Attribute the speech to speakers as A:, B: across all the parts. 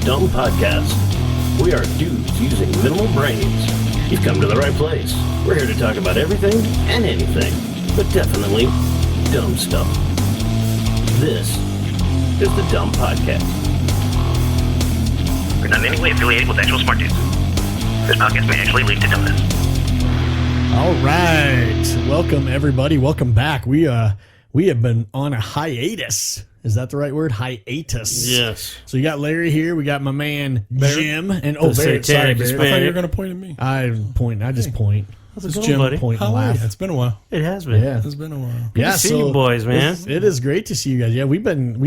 A: D.U.M.B podcast. We are dudes using minimal brains. You've come to the right place. We're here to talk about everything and anything, but definitely dumb stuff. This is the D.U.M.B podcast.
B: We're not in any way affiliated with actual smart dudes. This podcast may actually lead to dumbness.
C: All right. Welcome, everybody. Welcome back. We have been on a hiatus. Is that the right word? Hiatus.
A: Yes.
C: So you got Larry here. We got my man
D: Barrett.
C: Jim. And
A: Barrett. Sorry, Barrett.
D: I thought you were going to point at me.
C: I just point.
A: How's it
C: It's
A: going,
C: Jim
A: buddy?
C: point and
D: How are you?
C: laugh.
D: It's been a while.
A: It has been.
C: Yeah.
D: It's been a while.
C: Yeah,
A: to see you boys, man.
C: It is great to see you guys. Yeah, we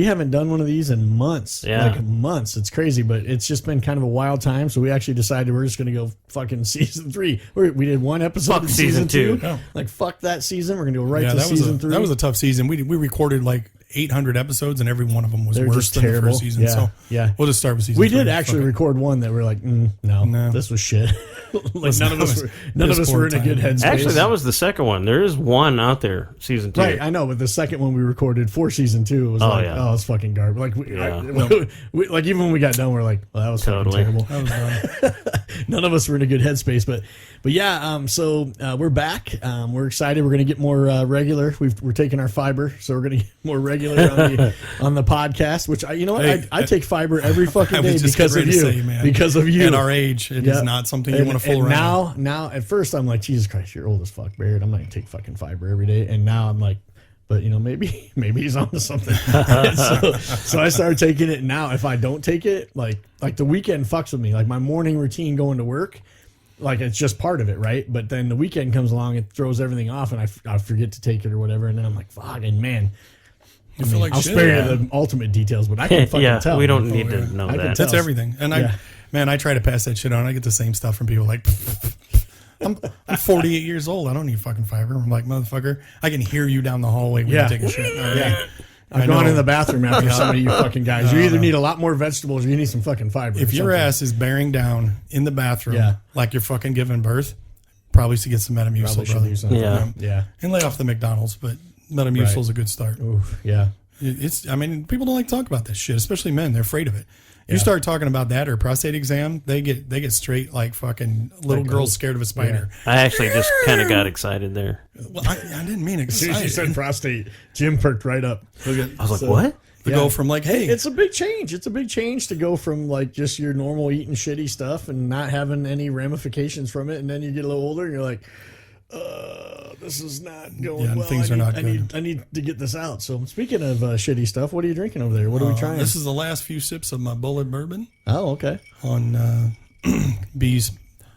C: haven't done one of these in months.
A: Yeah.
C: Like months. It's crazy, but it's just been kind of a wild time. So we actually decided we're just going to go fucking season 3. We did one episode
A: Fuck
C: of season 2.
D: Yeah.
C: Like, fuck that season. We're going to go right to
D: that
C: season 3.
D: That was a tough season. We recorded like 800 episodes, and every one of them was
C: They're
D: worse
C: just
D: than
C: terrible.
D: the first season.
C: Yeah.
D: So
C: Yeah.
D: we'll just start with season
C: We
D: 3.
C: did actually
D: Fuck it.
C: record one that we're like, no, this was shit. Like none of us were in a good headspace.
A: Actually, that was the second one. There is one out there, season 2.
C: right. I know, but the second one we recorded for season 2 was it's fucking garbage. Like, like even when we got done, we're like, well, that was
A: Totally.
C: fucking terrible.
D: That was done.
C: None of us were in a good headspace, but yeah. So we're back. We're excited. We're gonna get more regular. We're taking our fiber, so we're gonna get more regular on the podcast. Which I take fiber every fucking day because of you. Because of you.
D: At our age, it is not something you want to fool around.
C: Now, at first, I'm like, Jesus Christ, you're old as fuck, Barrett. I'm not gonna take fucking fiber every day. And now I'm like, but maybe he's onto something. so I started taking it. And now, if I don't take it, like the weekend fucks with me. Like my morning routine going to work, like it's just part of it, right? But then the weekend comes along, it throws everything off, and I forget to take it or whatever. And then I'm like, fuck, and man.
D: You feel like
C: I'll
D: shit.
C: spare you the ultimate details, but I can fucking tell.
A: We don't need to know
C: I can
A: that.
C: tell.
D: That's everything. And I try to pass that shit on. I get the same stuff from people like, I'm 48 years old. I don't need fucking fiber. I'm like, motherfucker, I can hear you down the hallway when you take a shit.
C: Yeah. I've gone in the bathroom after some of you fucking guys. You either need a lot more vegetables or you need some fucking fiber.
D: If your ass is bearing down in the bathroom like you're fucking giving birth, probably should get some Metamucil, brother.
C: Yeah.
D: And lay off the McDonald's, but Metamucil is a good start.
C: Oof, yeah.
D: People don't like to talk about this shit, especially men. They're afraid of it. You start talking about that or prostate exam, they get straight like fucking little girls scared of a spider.
A: I actually just kind of got excited there.
D: Well, I didn't mean
C: As soon as
D: excited.
C: you said prostate, Jim perked right up.
A: I was like, what?
D: To go from like, hey,
C: It's a big change. It's a big change to go from like just your normal eating shitty stuff and not having any ramifications from it. And then you get a little older and you're like, this is not going well.
D: Things are not good.
C: I need to get this out. So speaking of shitty stuff, what are you drinking over there? What are we trying?
D: This is the last few sips of my Bullet Bourbon
C: Oh, okay.
D: on B's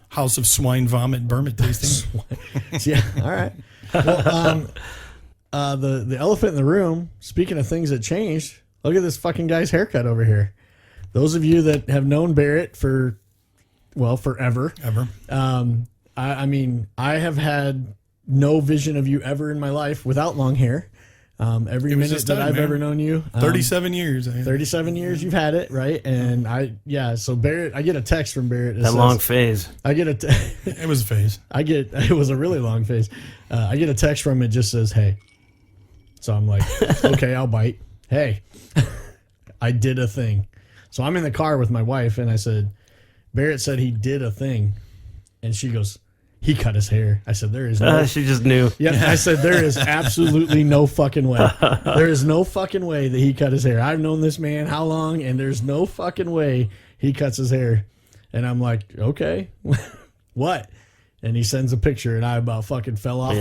D: House of Swine Vomit Bourbon tasting.
C: Yeah, all right. Well, the elephant in the room, speaking of things that changed, look at this fucking guy's haircut over here. Those of you that have known Barrett for, forever.
D: Ever.
C: I have had no vision of you ever in my life without long hair. Every minute
D: just
C: that
D: done,
C: I've
D: man.
C: ever known you.
D: 37 years.
C: 37 years you've had it, right? And so Barrett, I get a text from Barrett.
A: That long phase.
C: I get
D: It was a phase.
C: it was a really long phase. I get a text from it, just says, hey. So I'm like, okay, I'll bite. Hey, I did a thing. So I'm in the car with my wife and I said, Barrett said he did a thing. And she goes, he cut his hair. I said, there is no.
A: She just knew.
C: Yeah, I said, there is absolutely no fucking way. There is no fucking way that he cut his hair. I've known this man how long, and there's no fucking way he cuts his hair. And I'm like, okay, what? And he sends a picture, and I about fucking fell out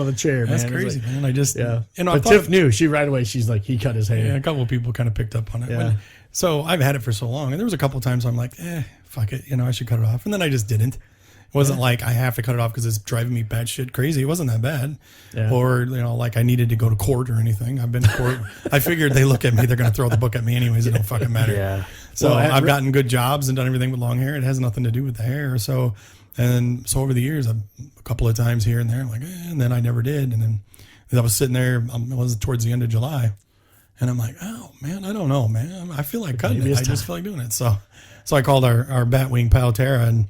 C: of the chair, man.
D: That's crazy, man. I just,
C: But Tiff knew. She right away, she's like, he cut his hair.
D: Yeah, a couple of people kind of picked up on it.
C: Yeah.
D: So I've had it for so long, and there was a couple of times I'm like, fuck it, I should cut it off. And then I just didn't. It wasn't like I have to cut it off because it's driving me batshit crazy. It wasn't that bad.
C: Yeah.
D: Or, like I needed to go to court or anything. I've been to court. I figured they look at me, they're going to throw the book at me anyways. It don't fucking matter.
A: Yeah.
D: So I've gotten good jobs and done everything with long hair. It has nothing to do with the hair. So over the years, a couple of times here and there, I'm like, and then I never did. And then I was sitting there, it was towards the end of July. And I'm like, oh, man, I don't know, man. I feel like cutting it. I just feel like doing it. So I called our Batwing pal, Tara, and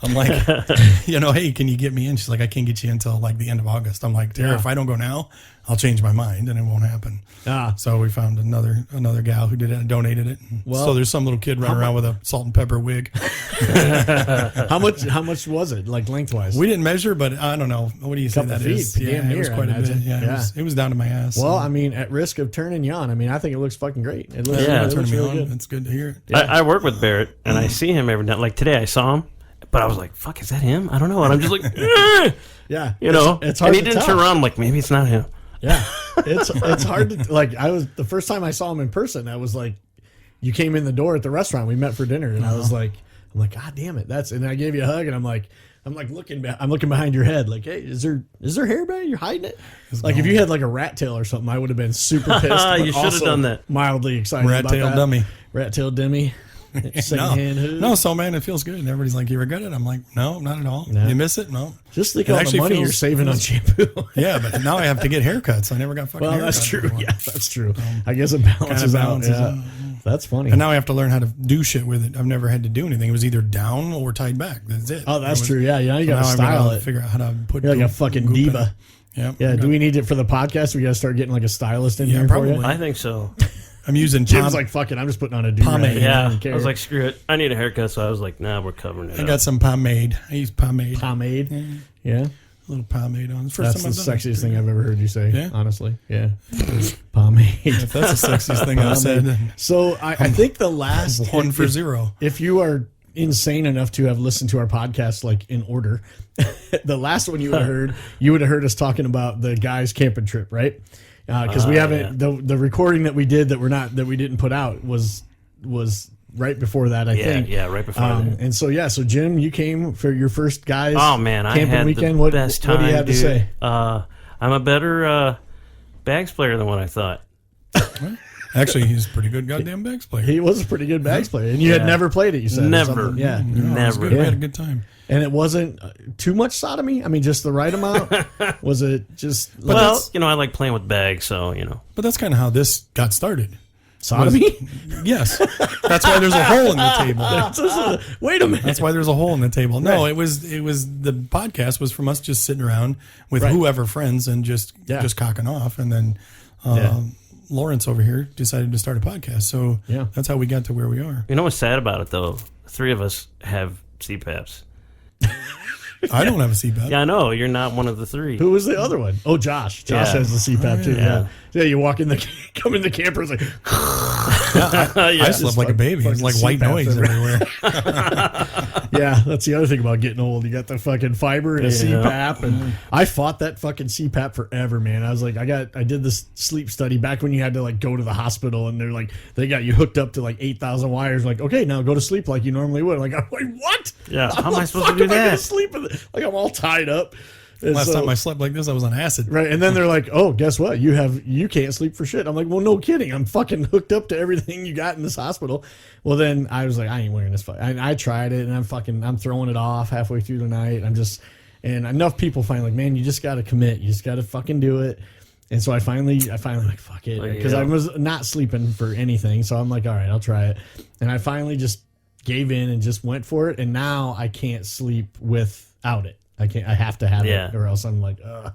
D: I'm like, hey, can you get me in? She's like, I can't get you until like the end of August. I'm like, Tara, if I don't go now, I'll change my mind and it won't happen. So we found another gal who did it and donated it. Well, so there's some little kid running around with a salt and pepper wig.
C: How much was it, like lengthwise?
D: We didn't measure, but I don't know. What do you say that is?
C: Yeah,
D: it was quite a bit. Yeah, it was down to my ass.
C: Well, I mean, at risk of turning you on, I mean, I think it looks fucking great. It looks,
D: it
C: looks really good.
D: It's good to hear it.
E: Yeah. I work with Barrett, and I see him every night. Like today, I saw him, but I was like, "Fuck, is that him?" I don't know, and I'm just like,
C: yeah,
E: it's hard. And he didn't turn around. I'm like, maybe it's not him.
C: Yeah, it's hard to like. The first time I saw him in person, I was like, you came in the door at the restaurant. We met for dinner, and I was like, God damn it, and I gave you a hug, and I'm looking behind your head, like, hey, is there hair back? You're hiding it. Like if you had like a rat tail or something, I would have been super pissed.
E: You should have done that.
C: Mildly excited.
D: Rat tail dummy.
C: Rat tail dummy.
D: No, so man, it feels good. And everybody's like, you regret it? I'm like, no, not at all. No. You miss it? No.
C: Just think of all the money you're saving on shampoo.
D: Yeah, but now I have to get haircuts. I never got fucking haircuts.
C: Well, that's true. Yeah, that's true. I guess it balances out. Yeah. That's funny.
D: And now I have to learn how to do shit with it. I've never had to do anything. It was either down or tied back. That's it.
C: Oh, that's true. Yeah, you got to style it.
D: Figure out how to put.
C: You're like a fucking diva.
D: Yeah.
C: Yeah. Do we need it for the podcast? We got to start getting like a stylist in here
D: probably.
C: for you?
E: I think so.
D: I'm using
C: Jim's like, fuck it, I'm just putting on a
D: pomade.
E: Yeah, I was like, screw it. I need a haircut, so I was like, nah, we're covering it.
D: I got some pomade. I use pomade.
C: Pomade? Yeah.
D: A little pomade on.
C: That's the sexiest thing I've ever heard you say, honestly. Yeah. Pomade.
D: If that's the sexiest thing I've said.
C: So I think the last...
D: 1 for 0.
C: If you are insane enough to have listened to our podcast like in order, the last one you would have heard us talking about the guys' camping trip, right? Because we haven't the recording that we did that we didn't put out was right before that, I think.
E: Yeah, right before that.
C: And so Jim, you came for your first guys.
E: Oh man, I had
C: weekend.
E: The best time.
C: What do you have to say?
E: I'm a better bags player than what I thought.
D: Actually, he's a pretty good goddamn bags player.
C: He was a pretty good bags player, and you had never played it. You said
E: never.
C: Yeah,
E: never.
D: We had a good time.
C: And it wasn't too much sodomy. I mean, just the right amount. Was it just?
E: Well, I like playing with bags, so
D: But that's kind of how this got started.
C: Sodomy?
D: Yes. That's why there's a hole in the table.
C: Wait a minute.
D: That's why there's a hole in the table. No, it was the podcast was from us just sitting around with whoever friends and just cocking off, and then Lawrence over here decided to start a podcast. So that's how we got to where we are.
E: You know what's sad about it though? 3 of us have CPAPs.
D: I don't have a CPAP.
E: Yeah, I know. You're not one of the 3.
C: Who was the other one? Oh, Josh. Josh has the CPAP too. Yeah, you walk in come in the camper, it's like...
D: I slept like a baby. It was like white noise everywhere.
C: Yeah, that's the other thing about getting old. You got the fucking fiber and a CPAP, and I fought that fucking CPAP forever, man. I was like, I did this sleep study back when you had to like go to the hospital, and they're like, they got you hooked up to like 8,000 wires. Like, okay, now go to sleep like you normally would. Like, I'm like, what?
E: Yeah, how am I supposed to do that?
C: Sleep like I'm all tied up. And
D: last time I slept like this, I was on acid.
C: Right, and then they're like, "Oh, guess what? You can't sleep for shit." I'm like, "Well, no kidding. I'm fucking hooked up to everything you got in this hospital." Well, then I was like, "I ain't wearing this." I tried it, and I'm throwing it off halfway through the night. And enough people find like, "Man, you just got to commit. You just got to fucking do it." And so I finally like, fuck it, because I was not sleeping for anything. So I'm like, all right, I'll try it. And I finally just gave in and just went for it. And now I can't sleep without it. I have to have it, or else I'm like, ugh.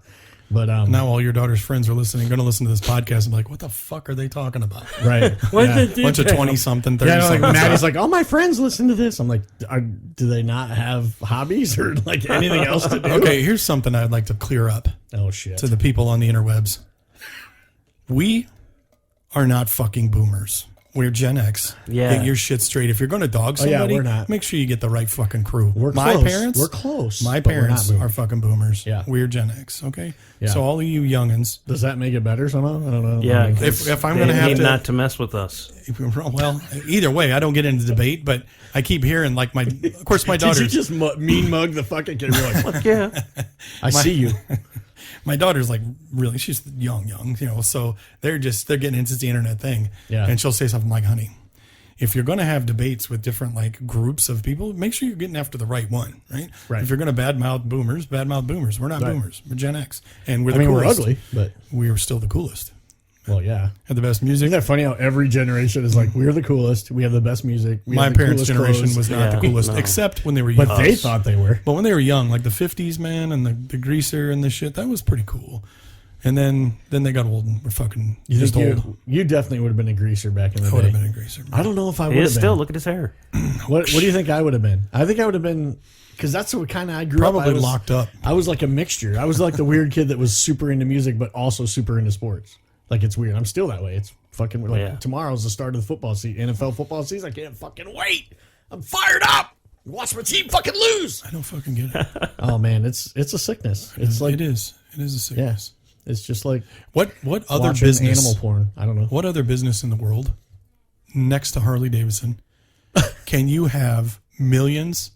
C: But
D: now all your daughter's friends are going to listen to this podcast and be like, what the fuck are they talking about?
C: Right.
D: Bunch of 20-something, 30-something.
C: Like Maddie's like, all my friends listen to this. I'm like, do they not have hobbies or like anything else to do?
D: Okay, here's something I'd like to clear up.
C: Oh, shit.
D: To the people on the interwebs. We are not fucking boomers. We're Gen X.
E: Yeah.
D: Get your shit straight. If you're going to dog somebody,
C: we're not.
D: Make sure you get the right fucking crew.
C: We're close.
D: My parents are fucking boomers.
C: Yeah.
D: We're Gen X, okay?
C: Yeah.
D: So all of you youngins.
C: Does that make it better somehow? I don't know.
E: Yeah.
D: If I'm going to have to.
E: not to mess with us.
D: Well, either way, I don't get into debate, but I keep hearing like of course my daughter.
C: Did you just mean mug the fucking kid? You're like, fuck
E: yeah.
C: I see you.
D: My daughter's like really, she's young, so they're getting into the internet thing.
C: Yeah.
D: And she'll say something like, honey, if you're going to have debates with different like groups of people, make sure you're getting after the right one, right?
C: Right.
D: If you're going to badmouth boomers. We're not boomers. We're Gen X. And we're the coolest.
C: we're ugly, but
D: we're still the coolest.
C: Well, yeah.
D: Had the best music.
C: Isn't that funny how every generation is like, we're the coolest. We have the best music. We
D: My
C: have the
D: parents'
C: coolest
D: generation
C: clothes.
D: was not the coolest,
E: no.
D: except when they were young.
C: But they thought they were.
D: But when they were young, like the 50s, man, and the greaser and the shit, that was pretty cool. And then they got old and were fucking just old.
C: You definitely would have been a greaser back in the
D: I
C: day.
D: would have been a greaser. Man.
C: I don't know if I would
E: He
C: have
E: is
C: been.
E: still. Look at his hair.
C: What do you think I would have been? I think I would have been, because that's what kind of I grew up.
D: Probably
C: I was,
D: locked up.
C: I was like a mixture. I was like the weird kid that was super into music, but also super into sports. Like, it's weird. I'm still that way. It's fucking like tomorrow's the start of the football season, NFL football season. I can't fucking wait. I'm fired up. Watch my team fucking lose.
D: I don't fucking get it.
C: Oh man, it's a sickness. It's like
D: it is a sickness.
C: yes. It's just like
D: What other
C: watching
D: business?
C: animal porn. I don't know.
D: What other business in the world, next to Harley Davidson, can you have millions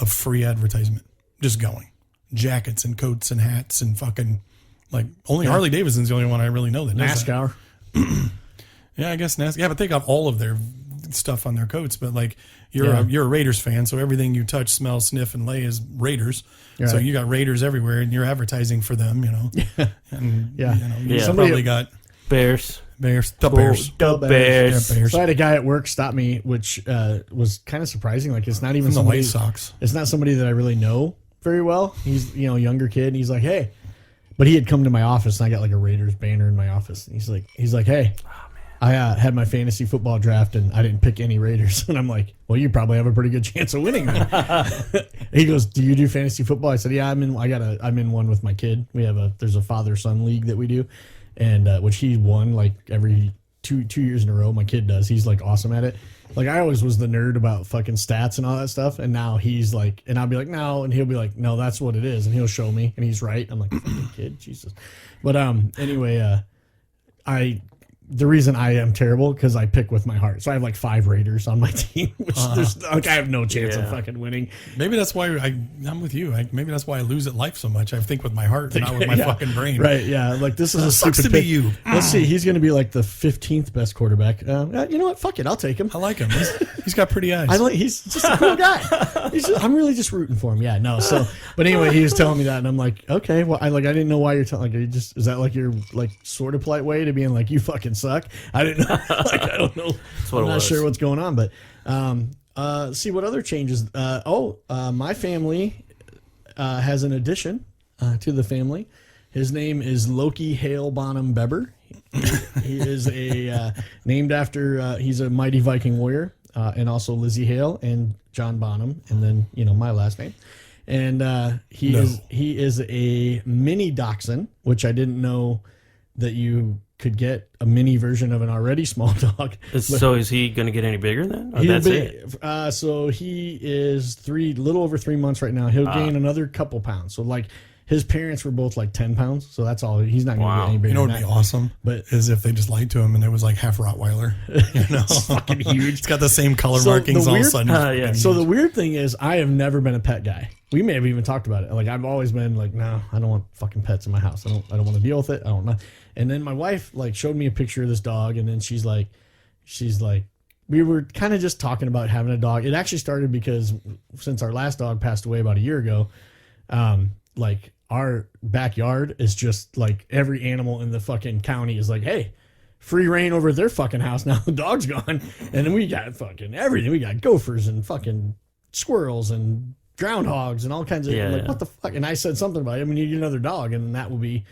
D: of free advertisement just going? Jackets and coats and hats and fucking like only Harley Davidson's the only one I really know that does that.
C: NASCAR.
D: Yeah, I guess NASCAR. Yeah, but they got all of their stuff on their coats. But like you're a Raiders fan, so everything you touch, smell, sniff, and lay is Raiders.
C: Right.
D: So you got Raiders everywhere, and you're advertising for them. You know. And
C: Yeah.
D: you know, you
E: Yeah.
D: probably got
E: Bears.
D: Bears. The Bears.
E: The Bears.
D: Yeah, Bears.
C: So I had a guy at work stop me, which was kind of surprising. Like, it's not even
D: And the
C: somebody.
D: White Sox.
C: It's not somebody that I really know very well. He's a younger kid. And he's like, hey, but he had come to my office, and I got like a Raiders banner in my office. And he's like, hey, I had my fantasy football draft, and I didn't pick any Raiders. And I'm like, well, you probably have a pretty good chance of winning then. He goes, do you do fantasy football? I said, yeah, I'm in one with my kid. There's a father-son league that we do, and which he won like every two years in a row. My kid does. He's like awesome at it. Like, I always was the nerd about fucking stats and all that stuff, and now he's like, and I'll be like, no, and he'll be like, no, that's what it is, and he'll show me, and he's right. I'm like, fucking kid, Jesus. But anyway, the reason I am terrible because I pick with my heart. So I have like 5 Raiders on my team, which there's like I have no chance of fucking winning.
D: Maybe that's why I'm with you. Maybe that's why I lose at life so much. I think with my heart, and not with my fucking brain.
C: Right? Yeah. Like, this is a
D: Sucks
C: stupid
D: to be
C: pick.
D: you.
C: Let's see. He's going to be like the 15th best quarterback. You know what? Fuck it. I'll take him.
D: I like him. He's got pretty eyes.
C: He's just a cool guy. I'm really just rooting for him. Yeah, no. So, but anyway, he was telling me that, and I'm like, okay. Well, I didn't know why you're telling. Like, is that like your like sort of polite way to being like, you fucking suck? I didn't know. Like, I don't know.
E: what
C: I'm
E: it
C: not
E: was.
C: sure what's going on, but see what other changes. My family has an addition to the family. His name is Loki Hale Bonham Beber. He is named after. He's a mighty Viking warrior. And also Lizzie Hale and John Bonham, and then my last name, and he is a mini dachshund, which I didn't know that you could get a mini version of an already small dog.
E: So is he going to get any bigger then? Or that's it?
C: So he is little over 3 months right now. He'll gain another couple pounds. So like his parents were both like 10 pounds. So that's all. He's not going to get any bigger.
D: You know what
C: than
D: would be
C: that.
D: awesome?
C: But
D: is if they just lied to him and it was like half Rottweiler.
C: it's fucking huge.
D: It's got the same color
C: So
D: markings
C: the
D: all of a
C: weird-
D: sudden.
E: yeah.
C: So the weird thing is, I have never been a pet guy. We may have even talked about it. Like, I've always been like, no, I don't want fucking pets in my house. I don't want to deal with it. I don't know. And then my wife like showed me a picture of this dog, and then she's like, we were kind of just talking about having a dog. It actually started because since our last dog passed away about a year ago, like our backyard is just like every animal in the fucking county is like, hey, free reign over their fucking house. Now the dog's gone. And then we got fucking everything. We got gophers and fucking squirrels and groundhogs and all kinds of what the fuck. And I said something about it. We need another dog, and that will be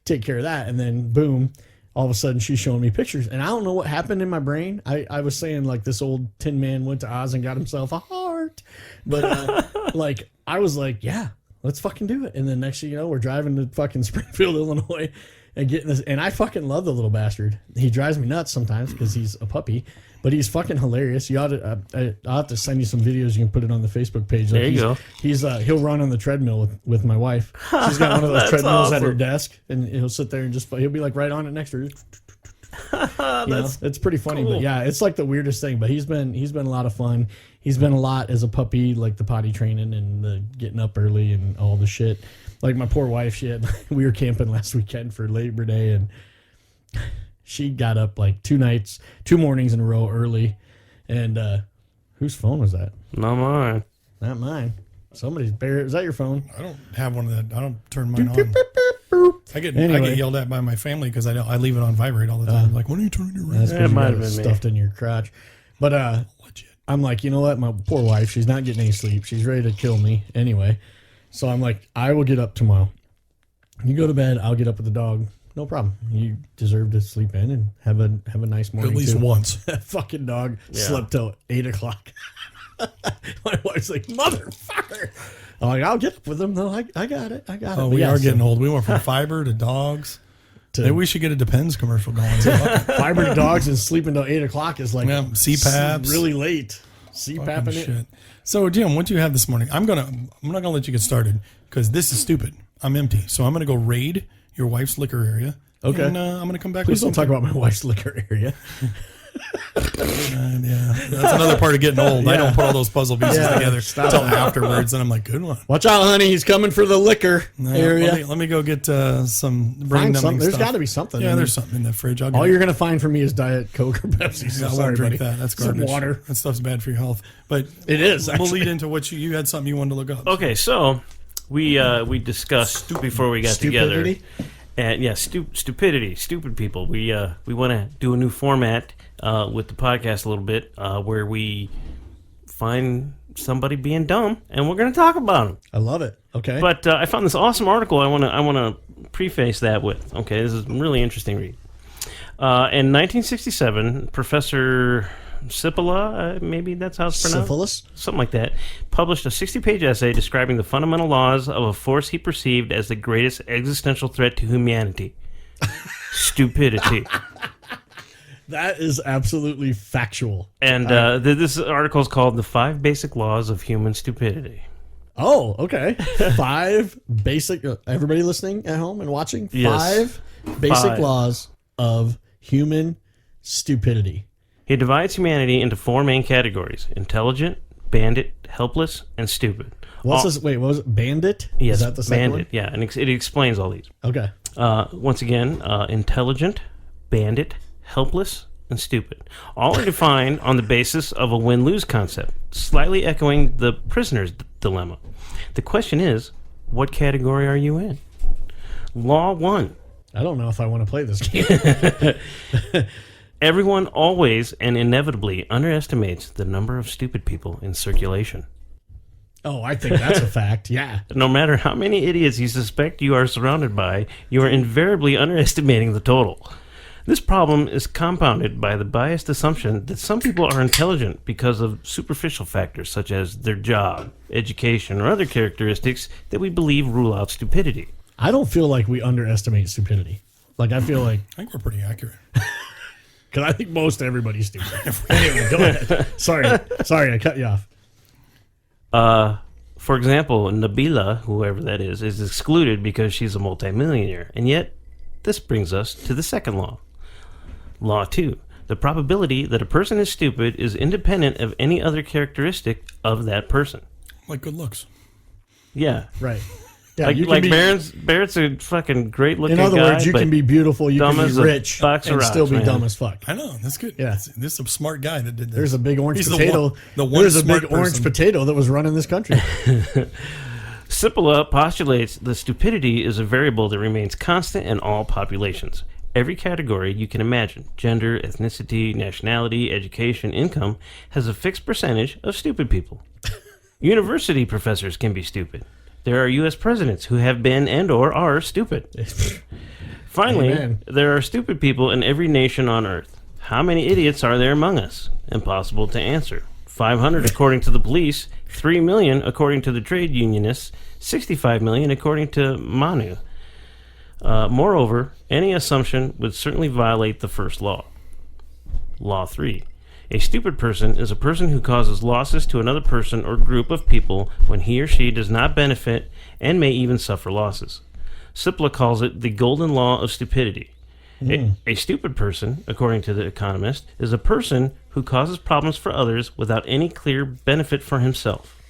C: take care of that. And then boom, all of a sudden she's showing me pictures, and I don't know what happened in my brain. I was saying like this old Tin Man went to Oz and got himself a heart, but like I was like, yeah, let's fucking do it. And then next thing you know, we're driving to fucking Springfield, Illinois, and getting this. And I fucking love the little bastard. He drives me nuts sometimes because he's a puppy, but he's fucking hilarious. You ought to. I'll have to send you some videos. You can put it on the Facebook page.
E: There you go.
C: He'll run on the treadmill with my wife. She's got one of those treadmills at her
E: awesome.
C: desk, and he'll sit there and he'll be like right on it next to her. It's pretty funny,
E: cool.
C: but yeah, it's like the weirdest thing. But he's been a lot of fun. He's been a lot as a puppy, like the potty training and the getting up early and all the shit. Like my poor wife, we were camping last weekend for Labor Day, and she got up like 2 mornings in a row early. And whose phone was that?
E: Not mine.
C: Not mine. Somebody's Barrett. Is that your phone?
D: I don't have one of that. I don't turn mine on. I get
C: Anyway.
D: yelled at by my family because I leave it on vibrate all the time. Like, when are you turning your
C: That's
D: radio?
C: because you
E: might
C: got
E: have
C: it
E: been me.
C: stuffed in your crotch. But
D: Legit.
C: I'm like, you know what? My poor wife, she's not getting any sleep. She's ready to kill me anyway. So I'm like, I will get up tomorrow. You go to bed. I'll get up with the dog. No problem. You deserve to sleep in and have a nice morning.
D: At least
C: too.
D: once.
C: That fucking dog
E: Yeah.
C: slept till 8 o'clock. My wife's like, motherfucker. I'm like, I'll get up with him though. I got it. I got it.
D: Oh,
C: But
D: we
C: yeah,
D: are
C: so
D: getting old. We went from fiber to dogs. Maybe we should get a Depends commercial going.
C: Fiber to dogs and sleeping till 8 o'clock is like
D: Yeah, CPAPs.
C: really late. CPAPing
D: Fucking
C: it.
D: shit. So, Jim, what do you have this morning? I'm not gonna let you get started because this is stupid. I'm empty, so I'm gonna go raid your wife's liquor area.
C: Okay.
D: And I'm gonna come back.
C: Please
D: with
C: don't talk about my wife's liquor area.
D: Yeah, that's another part of getting old. I don't put all those puzzle pieces
C: Yeah,
D: together
C: stop
D: until
C: it.
D: afterwards, and I'm like, good one.
C: Watch out, honey. He's coming for the liquor area.
D: Let me go get some brain
C: Find
D: numbing
C: something. There's
D: stuff.
C: got to be something.
D: Yeah,
C: I mean,
D: there's something in the fridge. I'll
C: all
D: get
C: you're going to find from me is Diet Coke or Pepsi. So
D: I
C: sorry,
D: won't drink
C: buddy.
D: that. That's
C: Some
D: garbage.
C: water.
D: That stuff's bad for your health. But
C: It is,
D: We'll
C: actually.
D: lead into what you had something you wanted to look up.
E: Okay, so we discussed before we got
C: Stupidity?
E: together, and yeah, stupidity, stupid people. We want to do a new format with the podcast a little bit, where we find somebody being dumb, and we're going to talk about them.
C: I love it. Okay.
E: But I found this awesome article. I want to preface that with. Okay, this is a really interesting read. In 1967, Professor Cipolla, maybe that's how it's pronounced.
C: Syphilis?
E: Something like that, published a 60-page essay describing the fundamental laws of a force he perceived as the greatest existential threat to humanity. Stupidity.
C: That is absolutely factual.
E: And this article is called The 5 Basic Laws of Human Stupidity.
C: Oh, okay. 5 basic. Everybody listening at home and watching?
E: Yes.
C: 5 basic
E: 5.
C: laws of human stupidity.
E: He divides humanity into 4 main categories: intelligent, bandit, helpless, and stupid.
C: What's this? Wait, what was it? Bandit?
E: Yes,
C: Is that the second
E: bandit. Yeah, and it explains all these.
C: one? Okay.
E: Once again, intelligent, bandit, helpless, and stupid. All are defined on the basis of a win-lose concept, slightly echoing the prisoner's dilemma. The question is, what category are you in? Law 1.
C: I don't know if I want to play this game.
E: Everyone always and inevitably underestimates the number of stupid people in circulation.
C: Oh, I think that's a fact. Yeah.
E: No matter how many idiots you suspect you are surrounded by, you are invariably underestimating the total. This problem is compounded by the biased assumption that some people are intelligent because of superficial factors such as their job, education, or other characteristics that we believe rule out stupidity.
C: I don't feel like we underestimate stupidity. Like, I feel like,
D: I think we're pretty accurate.
C: because I think most everybody's stupid. Anyway, go ahead. Sorry, I cut you off.
E: For example, Nabila, whoever that is excluded because she's a multimillionaire. And yet, this brings us to the second law. Law 2. The probability that a person is stupid is independent of any other characteristic of that person.
D: Like good looks.
E: Yeah.
C: Right. Yeah,
E: Like,
C: you can
E: like
C: be,
E: Barrett's a fucking great looking
C: in
E: guy.
C: other words, you
E: but
C: can be beautiful, you
E: dumb
C: can
E: as
C: be
E: a
C: rich,
E: box of
C: and still
E: rocks,
C: be
E: man.
C: dumb as fuck.
D: I know. That's good.
C: Yeah.
D: This is a smart guy that did this.
C: There's a big orange
D: He's
C: potato.
D: The one
C: There's a big
D: smart
C: orange
D: person.
C: potato that was running this country.
E: Cipolla postulates that stupidity is a variable that remains constant in all populations. Every category you can imagine, gender, ethnicity, nationality, education, income, has a fixed percentage of stupid people. University professors can be stupid. There are U.S. presidents who have been and or are stupid. Finally,
C: Amen.
E: there are stupid people in every nation on Earth. How many idiots are there among us? Impossible to answer. 500 according to the police, 3 million according to the trade unionists, 65 million according to Manu. Moreover, any assumption would certainly violate the first law. Law 3. A stupid person is a person who causes losses to another person or group of people when he or she does not benefit and may even suffer losses. Cipolla calls it the golden law of stupidity. A stupid person, according to The Economist, is a person who causes problems for others without any clear benefit for himself.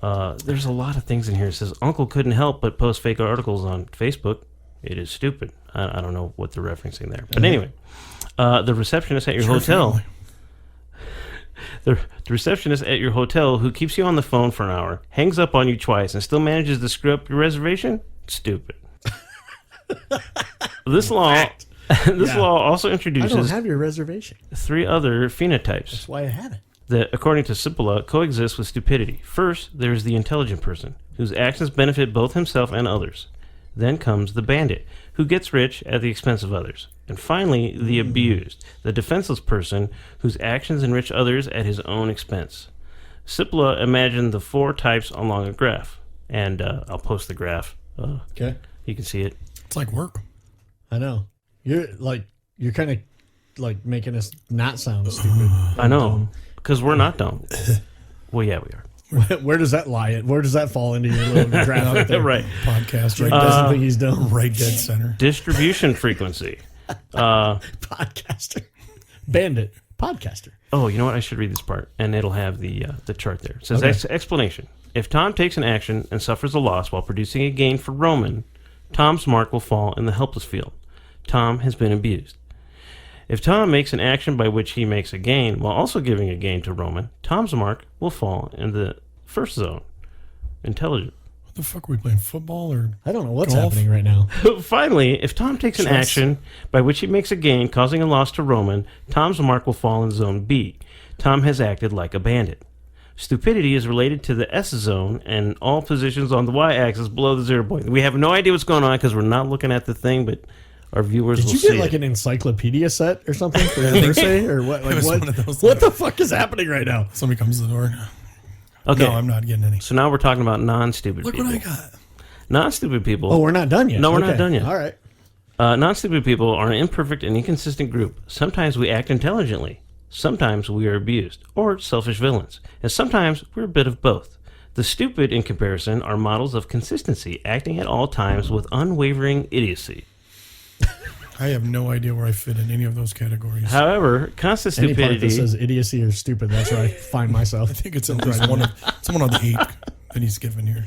E: There's a lot of things in here. It says, Uncle couldn't help but post fake articles on Facebook. It is stupid. I don't know what they're referencing there. But anyway, the receptionist at your hotel... The receptionist at your hotel who keeps you on the phone for an hour, hangs up on you twice, and still manages to screw up your reservation? Stupid. This law also
C: I don't
E: introduces
C: have your reservation.
E: 3 other phenotypes
C: That's why I had it.
E: that, according to Cipolla, coexist with stupidity. First, there is the intelligent person, whose actions benefit both himself and others. Then comes the bandit, who gets rich at the expense of others. And finally, the abused, the defenseless person, whose actions enrich others at his own expense. Cipolla imagined the 4 types along a graph. And I'll post the graph.
C: Okay.
E: You can see it.
D: It's like work.
C: I know. You're kind of like making us not sound stupid.
E: I know, because we're not dumb. Well, yeah, we are.
C: Where does that lie? Where does that fall into your little graph right there?
E: Right.
D: Podcast.
C: Drake
D: Right,
C: doesn't think he's dumb.
D: right dead center.
E: Distribution frequency.
C: Podcaster. Bandit. Podcaster.
E: Oh, you know what? I should read this part, and it'll have the chart there. It says, explanation. If Tom takes an action and suffers a loss while producing a gain for Roman, Tom's mark will fall in the helpless field. Tom has been abused. If Tom makes an action by which he makes a gain while also giving a gain to Roman, Tom's mark will fall in the first zone. Intelligent.
D: What the fuck are we playing? Football or
C: I don't know what's
D: golf?
C: happening right now.
E: Finally, if Tom takes an action by which he makes a gain causing a loss to Roman, Tom's mark will fall in zone B. Tom has acted like a bandit. Stupidity is related to the S zone and all positions on the Y-axis below the 0 point. We have no idea what's going on because we're not looking at the thing, but our viewers will see it.
C: Did you get like an encyclopedia set or something for your birthday? Or what? Like,
D: was
C: what?
D: one of those
C: What the fuck is happening right now?
D: Somebody comes to the door.
E: Okay,
D: No, I'm not getting any.
E: so now we're talking about non-stupid
D: Look
E: people.
D: what I got.
E: Non-stupid people.
C: Oh, we're not done yet.
E: No, we're not
C: Okay.
E: done yet.
C: All right.
E: Non-stupid people are an imperfect and inconsistent group. Sometimes we act intelligently. Sometimes we are abused, or selfish villains. And sometimes we're a bit of both. The stupid, in comparison, are models of consistency, acting at all times with unwavering idiocy.
D: I have no idea where I fit in any of those categories.
E: However, constant
C: Any part that
E: stupidity...
C: says idiocy or stupid, that's where I find myself.
D: I think it's at least one of the 8 that he's given here.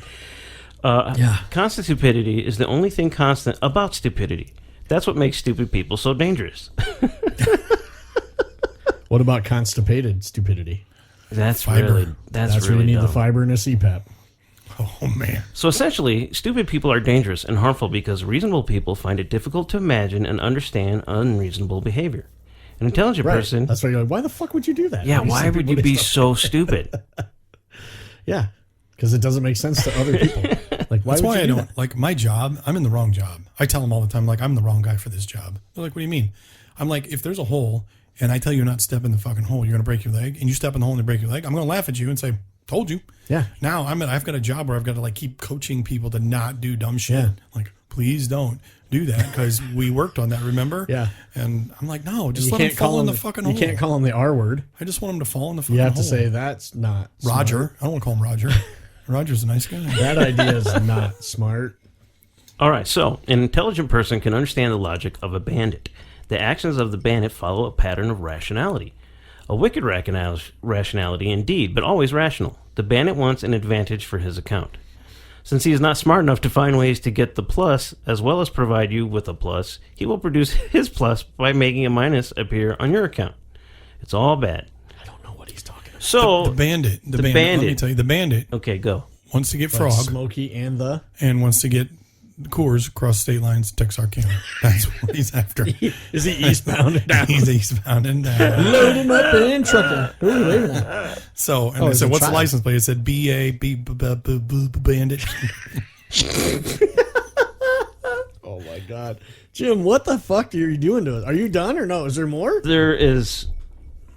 E: Constant stupidity is the only thing constant about stupidity. That's what makes stupid people so dangerous.
C: What about constipated stupidity?
E: That's
D: Fiber.
E: really
C: That's where
E: really
C: you need
E: dumb.
C: the fiber and a CPAP.
D: Oh, man.
E: So essentially, stupid people are dangerous and harmful because reasonable people find it difficult to imagine and understand unreasonable behavior. An intelligent person...
C: That's why you're like, why the fuck would you do that?
E: Yeah,
C: These
E: why
C: some
E: would
C: people
E: you be
C: do stuff-
E: so stupid?
C: Yeah, because it doesn't make sense to other people. Like, why
D: That's
C: would
D: why
C: you
D: I
C: do
D: don't
C: that?
D: like my job. I'm in the wrong job. I tell them all the time, like, I'm the wrong guy for this job. They're like, what do you mean? I'm like, if there's a hole and I tell you not to step in the fucking hole, you're going to break your leg, and you step in the hole and you break your leg, I'm going to laugh at you and say, told you.
C: Yeah.
D: Now I've got a job where I've got to like keep coaching people to not do dumb shit.
C: Yeah.
D: Like, please don't do that because we worked on that, remember?
C: Yeah.
D: And I'm like, no, just
C: You
D: let him
C: can't call
D: fall in
C: him
D: the fucking hole.
C: You can't call him the R word.
D: I just want him to fall in the fucking
C: You
D: hole.
C: have to say that's not
D: Roger.
C: smart.
D: I don't want to call him Roger. Roger's a nice guy.
C: That idea is not smart.
E: All right, so an intelligent person can understand the logic of a bandit. The actions of the bandit follow a pattern of rationality. A wicked rationality indeed, but always rational. The bandit wants an advantage for his account. Since he is not smart enough to find ways to get the plus, as well as provide you with a plus, he will produce his plus by making a minus appear on your account. It's all bad.
C: I don't know what he's talking about.
E: So,
D: The bandit.
E: The
D: Let me
E: bandit.
D: tell you, the bandit
E: Okay, go.
D: wants to get
C: Like
D: frog
C: Smokey and the...
D: and wants to get Coors across state lines to Texarkana. That's what he's after.
C: Is he eastbound and down?
D: He's eastbound and down.
C: Loading up and trucking. Ooh, wait a minute.
D: So, and
C: Oh,
D: I
C: it's
D: said,
C: a
D: what's the
C: child.
D: license plate? It said bandit.
C: Oh my God. Jim, what the fuck are you doing to us? Are you done or no? Is there more?
E: There is...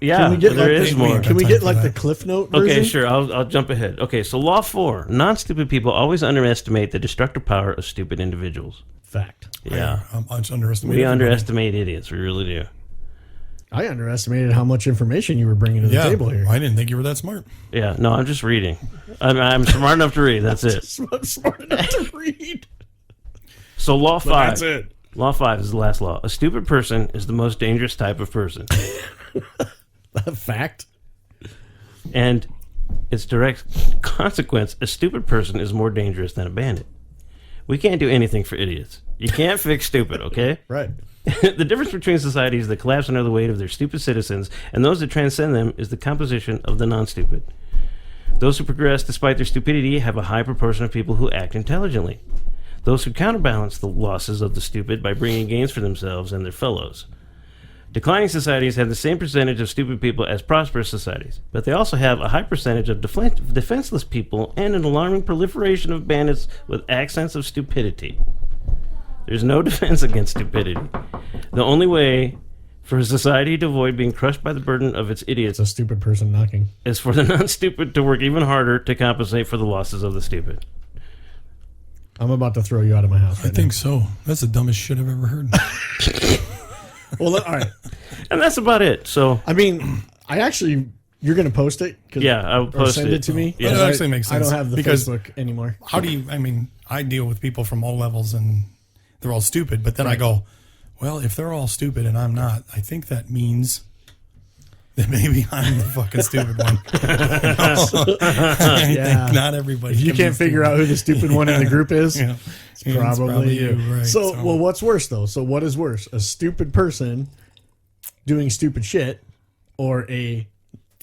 E: Yeah,
C: Can we get
E: there
C: like
E: is
C: the,
E: more.
C: Can we
D: Time
C: get
D: for
C: like the
D: that.
C: Cliff Note version?
E: Okay, sure. I'll jump ahead. Okay, so Law 4. Non-stupid people always underestimate the destructive power of stupid individuals.
C: Fact.
E: Yeah.
D: I'm underestimating.
E: We
D: everybody.
E: underestimate idiots. We really do.
C: I underestimated how much information you were bringing to the
D: Yeah,
C: table here.
D: I didn't think you were that smart.
E: Yeah, no, I'm just reading. I'm smart enough to read. That's it.
C: I'm smart enough to read.
E: So Law 5.
C: That's it.
E: Law 5 is the last law. A stupid person is the most dangerous type of person.
C: Fact.
E: And its direct consequence, a stupid person is more dangerous than a bandit. We can't do anything for idiots. You can't fix stupid, okay?
C: Right.
E: The difference between societies that collapse under the weight of their stupid citizens and those that transcend them is the composition of the non-stupid. Those who progress despite their stupidity have a high proportion of people who act intelligently. those who counterbalance the losses of the stupid by bringing gains for themselves and their fellows. Declining societies have the same percentage of stupid people as prosperous societies, but they also have a high percentage of defenseless people and an alarming proliferation of bandits with accents of stupidity. There's no defense against stupidity. The only way for a society to avoid being crushed by the burden of its idiots
C: It's a stupid person knocking.
E: is for the non-stupid to work even harder to compensate for the losses of the stupid.
C: I'm about to throw you out of my house
D: I
C: right
D: think so. That's the dumbest shit I've ever heard.
C: now. Well, all right.
E: And that's about it. So,
C: I mean, you're going to post it?
E: yeah, I'll
C: Or
E: post
C: send it to me?
E: Yeah.
D: That actually makes
C: I
D: sense.
C: don't have the
D: Because
C: Facebook anymore.
D: how do you, I deal with people from all levels and they're all stupid, but then I go, well, if they're all stupid and I'm not, I think that means that maybe I'm the fucking stupid one. I
C: Yeah.
D: think not everybody.
C: If you
D: can
C: can't
D: be
C: figure out who the stupid one in the group is,
D: Yeah.
C: it's probably you.
D: right?
C: So, well, what's worse, though? So, what is worse? A stupid person doing stupid shit or a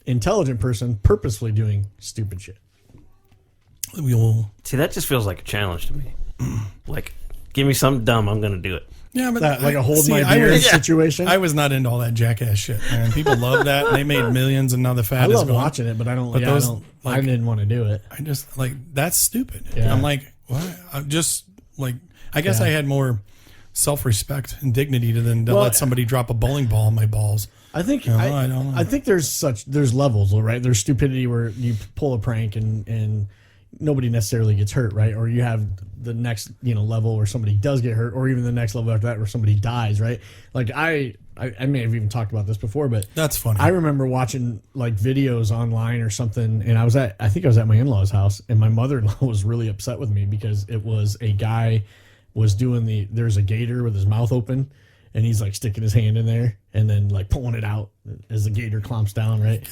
C: intelligent person purposefully doing stupid shit?
D: we'll,
E: See, that just feels like a challenge to me. Like, give me something dumb, I'm going to do it.
D: yeah, but
C: That, like a hold
D: see,
C: my
D: I
C: beer
D: was-
C: situation?
D: I was not into all that jackass shit, man. People love that. And they made millions, and now the
C: I
D: fat is
C: love
D: gone.
C: watching it, but I don't.
D: But
C: Yeah,
D: those,
C: I don't. I
D: like-
C: didn't want to do it.
D: I just like that's stupid.
C: Yeah.
D: I'm like, what? I'm just like, I guess
C: Yeah.
D: I had more self-respect and dignity than to
C: Well,
D: let somebody drop a bowling ball on my balls.
C: I think
D: No,
C: I
D: I don't know.
C: I think there's levels, right? There's stupidity where you pull a prank and nobody necessarily gets hurt, right? Or you have the next level where somebody does get hurt, or even the next level after that where somebody dies, right? Like I may have even talked about this before, but
D: That's funny.
C: I remember watching like videos online or something, and I think I was at my in-laws' house, and my mother-in-law was really upset with me because it was a guy was doing there's a gator with his mouth open, and he's like sticking his hand in there and then like pulling it out as the gator clomps down, right?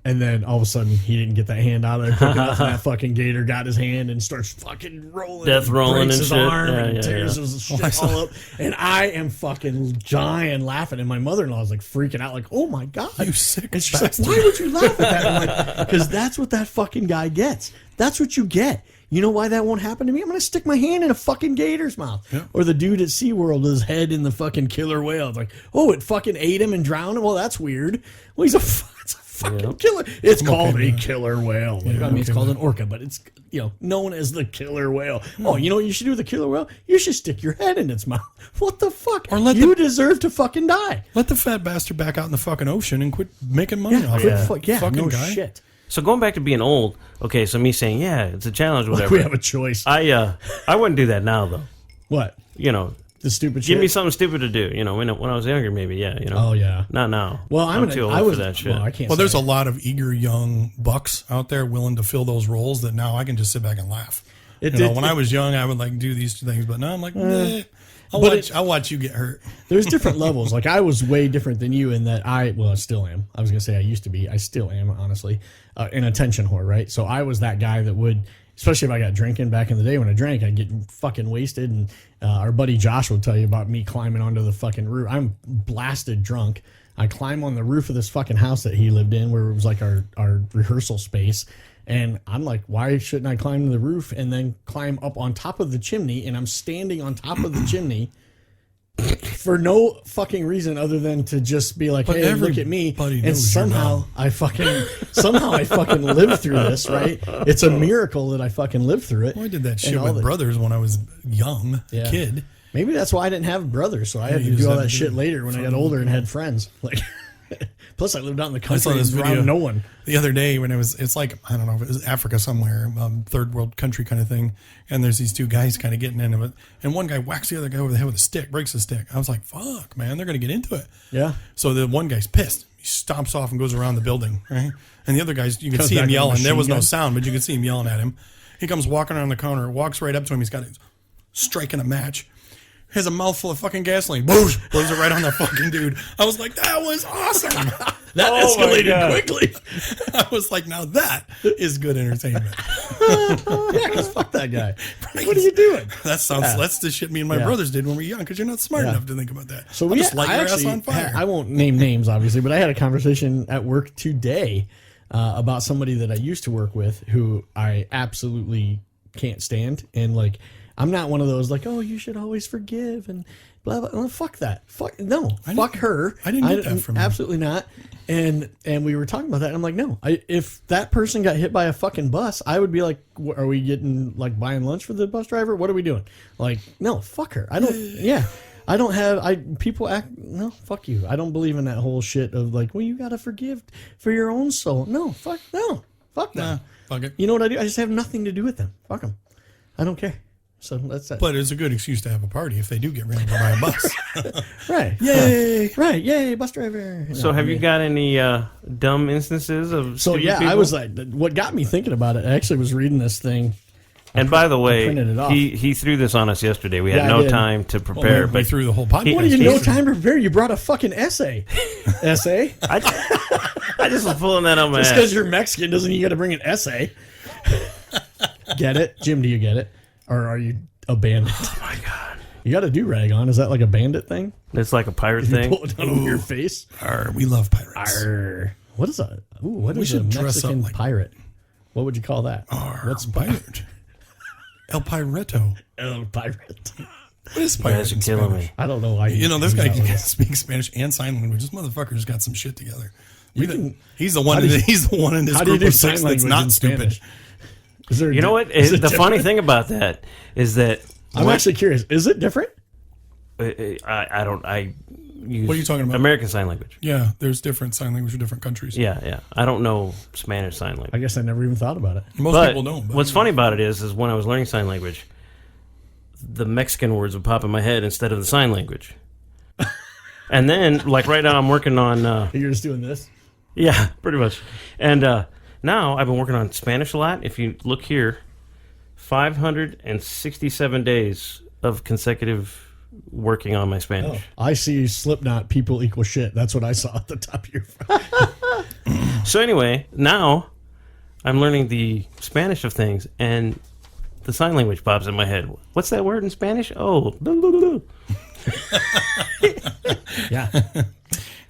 C: And then all of a sudden he didn't get that hand out of there quick enough, and that fucking gator got his hand and starts fucking rolling,
E: Death rolling
C: breaks
E: and
C: his
E: shit.
C: arm
E: Yeah,
C: and
E: yeah,
C: tears
E: yeah.
C: his shit all up. And I am fucking dying laughing, and my mother-in-law is like freaking out, like, "Oh my god,
D: You sick
C: And she's like,
D: bastard.
C: "Why would you laugh at that?" I'm like, "Because that's what that fucking guy gets. That's what you get." You know why that won't happen to me? I'm going to stick my hand in a fucking gator's mouth.
D: Yeah.
C: Or the dude at SeaWorld with his head in the fucking killer whale. It's like, oh, it fucking ate him and drowned him? Well, that's weird. Well, it's a fucking killer. It's called a killer whale. Like, I mean, it's called an orca, but it's known as the killer whale. Oh, you know what you should do with the killer whale? You should stick your head in its mouth. What the fuck?
D: Or let
C: you deserve to fucking die.
D: Let the fat bastard back out in the fucking ocean and quit making money off
C: quit
D: it.
C: fucking
D: Fucking
C: no
D: guy.
C: shit.
E: So going back to being old, okay, so me saying, yeah, it's a challenge, whatever.
C: We have a choice.
E: I wouldn't do that now, though.
C: What? The stupid shit?
E: Give me something stupid to do. When I was younger, maybe, yeah.
C: Oh, yeah.
E: Not now.
C: Well,
E: I'm too old for that shit.
C: Well, I can't
D: Well, there's
C: say.
D: a lot of eager young bucks out there willing to fill those roles that now I can just sit back and laugh. When I was young, I would like do these things, but now I'm like, nah, I'll watch you get hurt.
C: There's different levels. Like, I was way different than you in that I still am. I was going to say I used to be. I still am, honestly, an attention whore, right? So I was that guy that would, especially if I got drinking back in the day when I drank, I'd get fucking wasted. And our buddy Josh will tell you about me climbing onto the fucking roof. I'm blasted drunk. I climb on the roof of this fucking house that he lived in where it was like our rehearsal space. And I'm like, why shouldn't I climb to the roof and then climb up on top of the chimney? And I'm standing on top of the chimney for no fucking reason other than to just be like,
D: But
C: hey, look at me.
D: everybody
C: And
D: knows you're
C: somehow
D: dumb.
C: I fucking lived through this, right? It's a miracle that I fucking lived through it.
D: Well, I did that
C: And
D: shit
C: all
D: with
C: the-
D: brothers when I was young,
C: Yeah.
D: kid.
C: Maybe that's why I didn't have brothers, so I had
D: you
C: to
D: just
C: do all
D: had
C: that
D: to
C: shit
D: do
C: later when I got
D: fucking-
C: older and had friends. Like, plus I lived out in the
D: I saw
C: country
D: this
C: around
D: video
C: no one.
D: the other day when it's like, I don't know if it was Africa somewhere, third world country kind of thing. And there's these two guys kind of getting into it. And one guy whacks the other guy over the head with a stick, breaks the stick. I was like, fuck, man, they're going to get into it.
C: Yeah.
D: So the one guy's pissed. He stomps off and goes around the building, right? And the other guys, you can
C: Comes
D: see
C: back
D: him
C: with a
D: yelling. There was no
C: machine gun.
D: sound, but you can see him yelling at him. He comes walking around the counter, walks right up to him. He's got striking a match. Has a mouthful of fucking gasoline. Boosh! Blows it right on the fucking dude. I was like, that was awesome.
C: That
E: Oh my
C: escalated
E: God.
C: quickly.
D: I was like, now that is good entertainment.
C: Yeah, because fuck that guy. What are you doing?
D: That's the shit me and my
C: Yeah.
D: brothers did when we were young because you're not smart
C: Yeah.
D: enough to think about that.
C: So
D: I'll
C: we
D: just light
C: I
D: your ass
C: actually
D: on fire.
C: I won't name names, obviously, but I had a conversation at work today about somebody that I used to work with who I absolutely can't stand. And like, I'm not one of those like, oh, you should always forgive and blah blah. Well, fuck that. Fuck no. Fuck her.
D: I didn't get that from you.
C: Absolutely not. And we were talking about that. And I'm like, no. If that person got hit by a fucking bus, I would be like, are we getting like buying lunch for the bus driver? What are we doing? Like, no, fuck her. I don't. Yeah. I don't have. People act. No, fuck you. I don't believe in that whole shit of like, well, you gotta forgive for your own soul. No, fuck them.
D: Nah, fuck it.
C: You know what I do? I just have nothing to do with them. Fuck them. I don't care. So that's that.
D: But it's a good excuse to have a party if they do get ran over by a bus.
C: Right.
D: Yay!
C: Right. Yay, bus driver.
E: So have you got any dumb instances of
C: So
E: stupid
C: yeah,
E: people?
C: I was like, what got me thinking about it, I actually was reading this thing.
E: And by the way,
C: printed it off.
E: he threw this on us yesterday. We had
C: Yeah, I
E: no
C: did.
E: time to
D: Well,
E: prepare.
D: we
E: but
D: threw the whole podcast.
C: What do you no time to prepare? You brought a fucking essay. Essay?
E: I just was pulling that on my
C: Just
E: ass.
C: because you're Mexican doesn't mean you got to bring an essay. Get it? Jim, do you get it? Or are you a bandit?
E: Oh my god!
C: You got a do-rag on. Is that like a bandit thing?
E: It's like a pirate
C: You
E: thing.
C: pull it down over your face?
D: Arr, we love pirates.
C: Arr. What is that? Ooh, what
D: We
C: is a
D: should dress up
C: Mexican
D: like-
C: pirate? What would you call that?
D: Arr,
C: What's
D: pirate? El Pireto.
C: El pirate.
D: What is
E: You
D: pirate
E: guys are
D: in
E: killing
D: Spanish?
E: me.
C: I don't know why.
D: You know, this guy
C: that
D: can
C: was-
D: speak Spanish and sign language. This motherfucker's got some shit together.
C: can-
D: He's the one.
C: how do you-
D: He's the one in this
C: How do you
D: group
C: do
D: of
C: sign
D: six
C: language
D: that's not
C: in
D: stupid.
C: Spanish? Is there?
E: You know what?
C: is it
E: The funny
C: different?
E: thing about that is that
C: I'm actually curious. Is it different?
E: I don't. I use
D: What are you talking about?
E: American Sign Language.
D: Yeah, there's different sign language for different countries.
E: Yeah. I don't know Spanish Sign Language.
C: I guess I never even thought about it.
D: Most
E: But
D: people don't. But
E: what's funny about it is when I was learning sign language, the Mexican words would pop in my head instead of the sign language. And then, like right now, I'm working on.
C: You're just doing this.
E: Yeah, pretty much. And now I've been working on Spanish a lot. If you look here, 567 days of consecutive working on my Spanish.
C: I see Slipknot. People equal shit. That's what I saw at the top of your phone.
E: So anyway, now I'm learning the Spanish of things, and the sign language pops in my head. What's that word in Spanish? Oh, blah, blah, blah.
C: Yeah.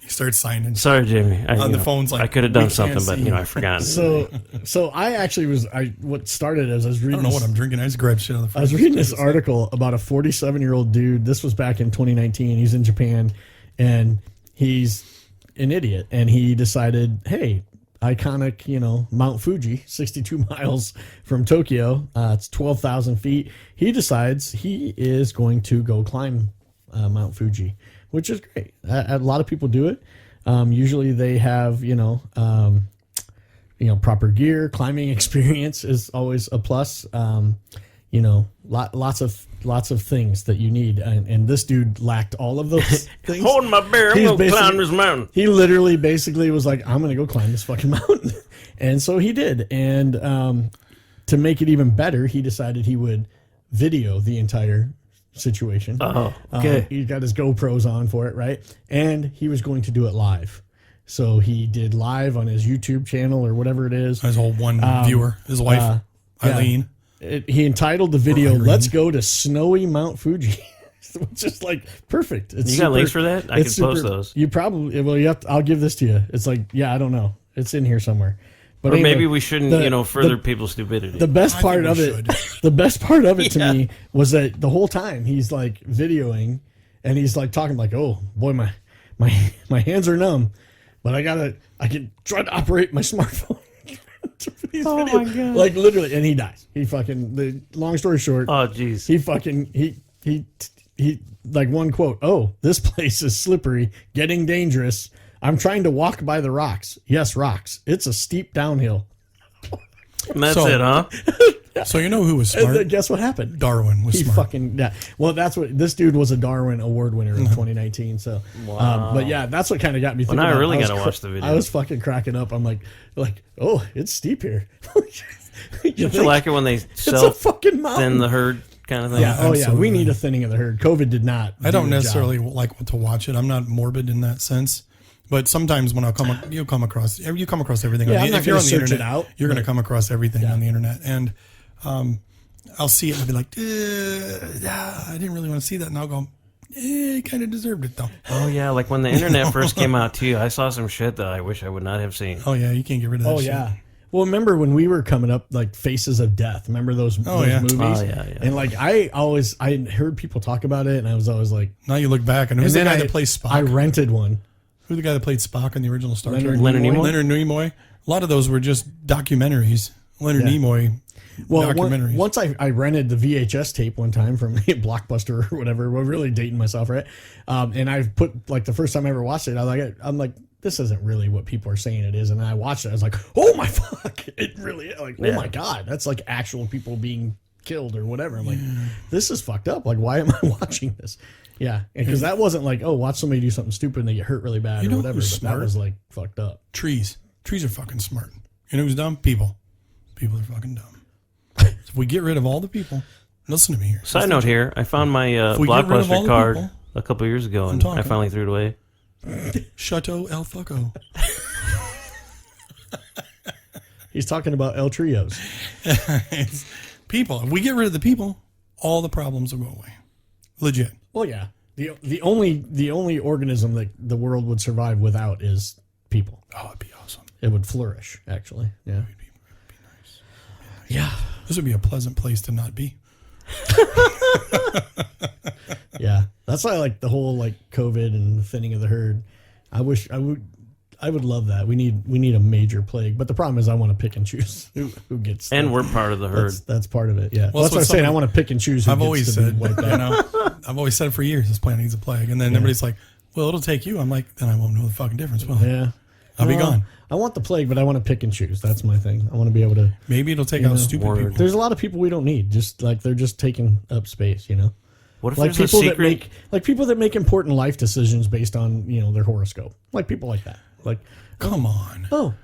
D: you start signing.
E: Sorry, Jamie.
D: On the phone's like,
E: I could have done
D: we can't
E: something, but
D: see you.
E: I forgot.
C: So I actually was. What started as I was
D: I
C: reading.
D: don't know
C: this-
D: what I'm drinking. I just grabbed shit on the phone.
C: I was reading this article about a 47-year-old dude. This was back in 2019. He's in Japan, and he's an idiot. And he decided, hey, iconic, Mount Fuji, 62 miles from Tokyo. It's 12,000 feet. He decides he is going to go climb Mount Fuji, which is great. A lot of people do it. Usually they have, proper gear. Climbing experience is always a plus. Lots of things that you need, and this dude lacked all of those things.
E: Hold my beer. I'm
C: He's
E: going to climb
C: basically-
E: this mountain.
C: He literally basically was like, I'm going to go climb this fucking mountain. And so he did. And to make it even better, he decided he would video the entire situation.
E: Oh, okay.
C: He got his GoPros on for it, right? And he was going to do it live. So he did live on his YouTube channel or whatever it is.
D: His whole one viewer, his wife,
C: yeah.
D: Eileen.
C: He entitled the video,
D: Irene.
C: Let's Go to Snowy Mount Fuji. Which is like perfect. It's
E: You got links for that? I
C: it's
E: can post those.
C: You probably, well, I'll give this to you. It's like, yeah, I don't know. It's in here somewhere. But
E: Or
C: anyway,
E: maybe we shouldn't, further people's stupidity.
C: the best
D: I
C: part
D: think
C: of
D: we
C: it,
D: should.
C: the best part of it
E: Yeah.
C: to me was that the whole time he's like videoing and he's like talking like, oh boy, my hands are numb, but I can try to operate my smartphone. For these
E: Oh
C: videos.
E: my God.
C: Like literally, and he dies. Long story short,
E: Oh, jeez.
C: he like one quote, oh, this place is slippery, getting dangerous. I'm trying to walk by the rocks. Yes, rocks. It's a steep downhill.
E: And that's
D: So-
E: it, huh?
D: So you know who was
C: And
D: smart?
C: then guess what happened?
D: Darwin was
C: He
D: smart.
C: fucking, yeah. Well, that's what, this dude was a Darwin Award winner in 2019. So, but yeah, that's what kind of got me thinking.
E: now I
C: about it.
E: really
C: was
E: gotta watch the video.
C: I was fucking cracking up. I'm like, oh, it's steep here.
E: Don't you like it when they
C: it's a
E: self
C: fucking mountain.
E: thin the herd kind of thing?
C: Yeah. Oh, yeah. We
D: Absolutely.
C: need a thinning of the herd. COVID did not.
D: I don't
C: do the job.
D: necessarily like to watch it. I'm not morbid in that sense. But sometimes when you come across everything.
C: Yeah,
D: on
C: I'm
D: the,
C: not
D: if you're
C: gonna
D: on the
C: search it
D: internet,
C: out,
D: you're going to
C: but-
D: come across everything on the internet, and I'll see it and I'll be like, I didn't really want to see that, and I'll go, he kind of deserved it though.
E: Oh, yeah. Like when the internet first came out, too, I saw some shit that I wish I would not have seen.
D: Oh yeah, you can't get rid of that.
C: Oh,
D: shit.
C: yeah. Well, remember when we were coming up, like Faces of Death? Remember those movies?
E: Oh, yeah.
C: And like I heard people talk about it, and I was always like,
D: Now you look back, and who's the guy that plays Spock?
C: I rented one.
D: Who's the guy that played Spock in the original Star Trek?
E: Leonard Nimoy.
D: Leonard Nimoy. A lot of those were just documentaries. Leonard Nimoy.
C: Well,
D: documentaries.
C: once I rented the VHS tape one time from Blockbuster or whatever. We're really dating myself, right? And I put like the first time I ever watched it, I'm like, this isn't really what people are saying it is. And then I watched it. I was like, oh my fuck, it really oh my god, that's like actual people being killed or whatever. I'm like, this is fucked up. Like, why am I watching this? Yeah, because that wasn't like, oh, watch somebody do something stupid and they get hurt really bad or whatever. But
D: smart?
C: that was like fucked up.
D: Trees are fucking smart. You know who's dumb? People are fucking dumb. So if we get rid of all the people, listen to me here.
E: Side note here, I found my Blockbuster card a couple years ago, and I finally threw it away.
D: Chateau El Foco.
C: He's talking about El Trios.
D: It's people. If we get rid of the people, all the problems will go away. Legit.
C: Well, yeah. The only organism that the world would survive without is people.
D: Oh, it'd be awesome.
C: It would flourish, actually. Yeah.
D: It'd be nice.
C: Yeah.
D: This would be a pleasant place to not be.
C: Yeah. That's why I like the whole like COVID and the thinning of the herd. I would love that. We need a major plague. But the problem is I want to pick and choose who gets
E: And
C: the,
E: we're part of the herd.
C: That's part of it. Yeah.
D: Well,
C: that's what I'm saying. I want to pick and choose who
D: I've
C: gets
D: always
C: to be
D: said,
C: wiped out.
D: I've always said for years, this planet needs a plague. And then everybody's like, well, it'll take you. I'm like, then I won't know the fucking difference. Well,
C: Yeah.
D: I'll be gone.
C: I want the plague, but I want to pick and choose. That's my thing. I want to be able to.
D: Maybe it'll take out stupid people.
C: There's a lot of people we don't need. Just like they're just taking up space, you know.
E: What if
C: Like
E: there's
C: people
E: a
C: that
E: secret?
C: make people that make important life decisions based on their horoscope. Like people like that. Like,
D: Come on.
C: oh,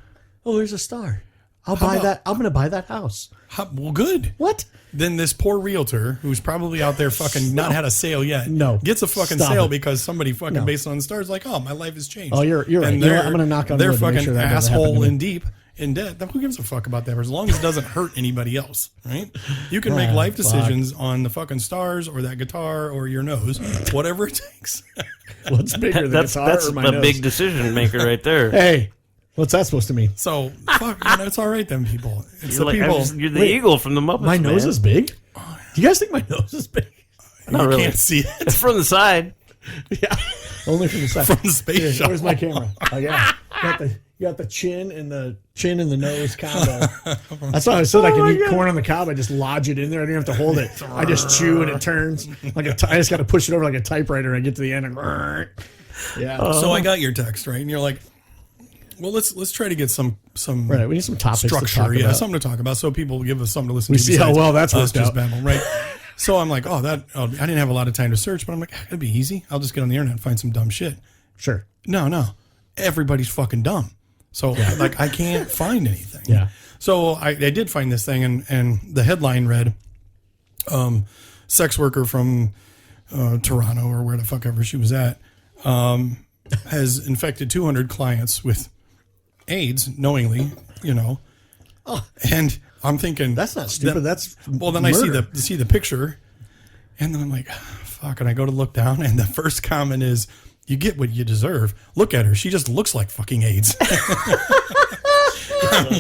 C: there's a star. I'll buy that. I'm going to buy that house.
D: Well, good.
C: What?
D: Then this poor realtor who's probably out there fucking not had a sale yet gets a fucking
C: Stop
D: sale
C: it.
D: because somebody fucking based on the stars like, oh, my life has changed.
C: Oh, you're right.
D: And
C: You know what? I'm gonna knock on
D: they're
C: wood to make
D: fucking
C: sure that doesn't happen to
D: asshole
C: me.
D: and deep in debt. Who gives a fuck about that? As long as it doesn't hurt anybody else, right? You can make life decisions on the fucking stars or that guitar or your nose, whatever it takes.
C: What's bigger, the
E: That's
C: guitar or my
E: a
C: nose?
E: big decision maker right there.
C: Hey, what's that supposed to mean?
D: So fuck, it's all right then, people. It's
E: You're,
D: the people.
E: you're the eagle from the Muppets.
C: My nose
E: man.
C: is big. Do you guys think my nose is big?
E: Not
D: You
E: really.
D: can't see it
E: It's from the side.
C: Yeah, only from the side.
D: from the space
C: Here,
D: shuttle.
C: where's my camera? Oh yeah, you got the chin and the nose combo. That's why I said I can eat corn on the cob. I just lodge it in there. I don't have to hold it. I just chew and it turns like I just got to push it over like a typewriter. And I get to the end and yeah.
D: So I got your text, right? And you're like, well, let's try to get some
C: Right, we need some topics to
D: structure,
C: talk about.
D: something to talk about, so people give us something to listen
C: We
D: to.
C: see how
D: besides
C: well that's
D: us
C: worked
D: just
C: out.
D: babble, right? So I'm like, I didn't have a lot of time to search, but I'm like, it'd be easy. I'll just get on the internet and find some dumb shit.
C: Sure.
D: No, everybody's fucking dumb. So like, I can't find anything.
C: Yeah.
D: So I did find this thing, and the headline read, sex worker from Toronto or where the fuck ever she was at, has infected 200 clients with AIDS knowingly, and I'm thinking
C: That's not stupid. That's
D: then
C: murder.
D: I see the picture, and then I'm like, fuck, and I go to look down, and the first comment is, you get what you deserve. Look at her. She just looks like fucking AIDS. I'm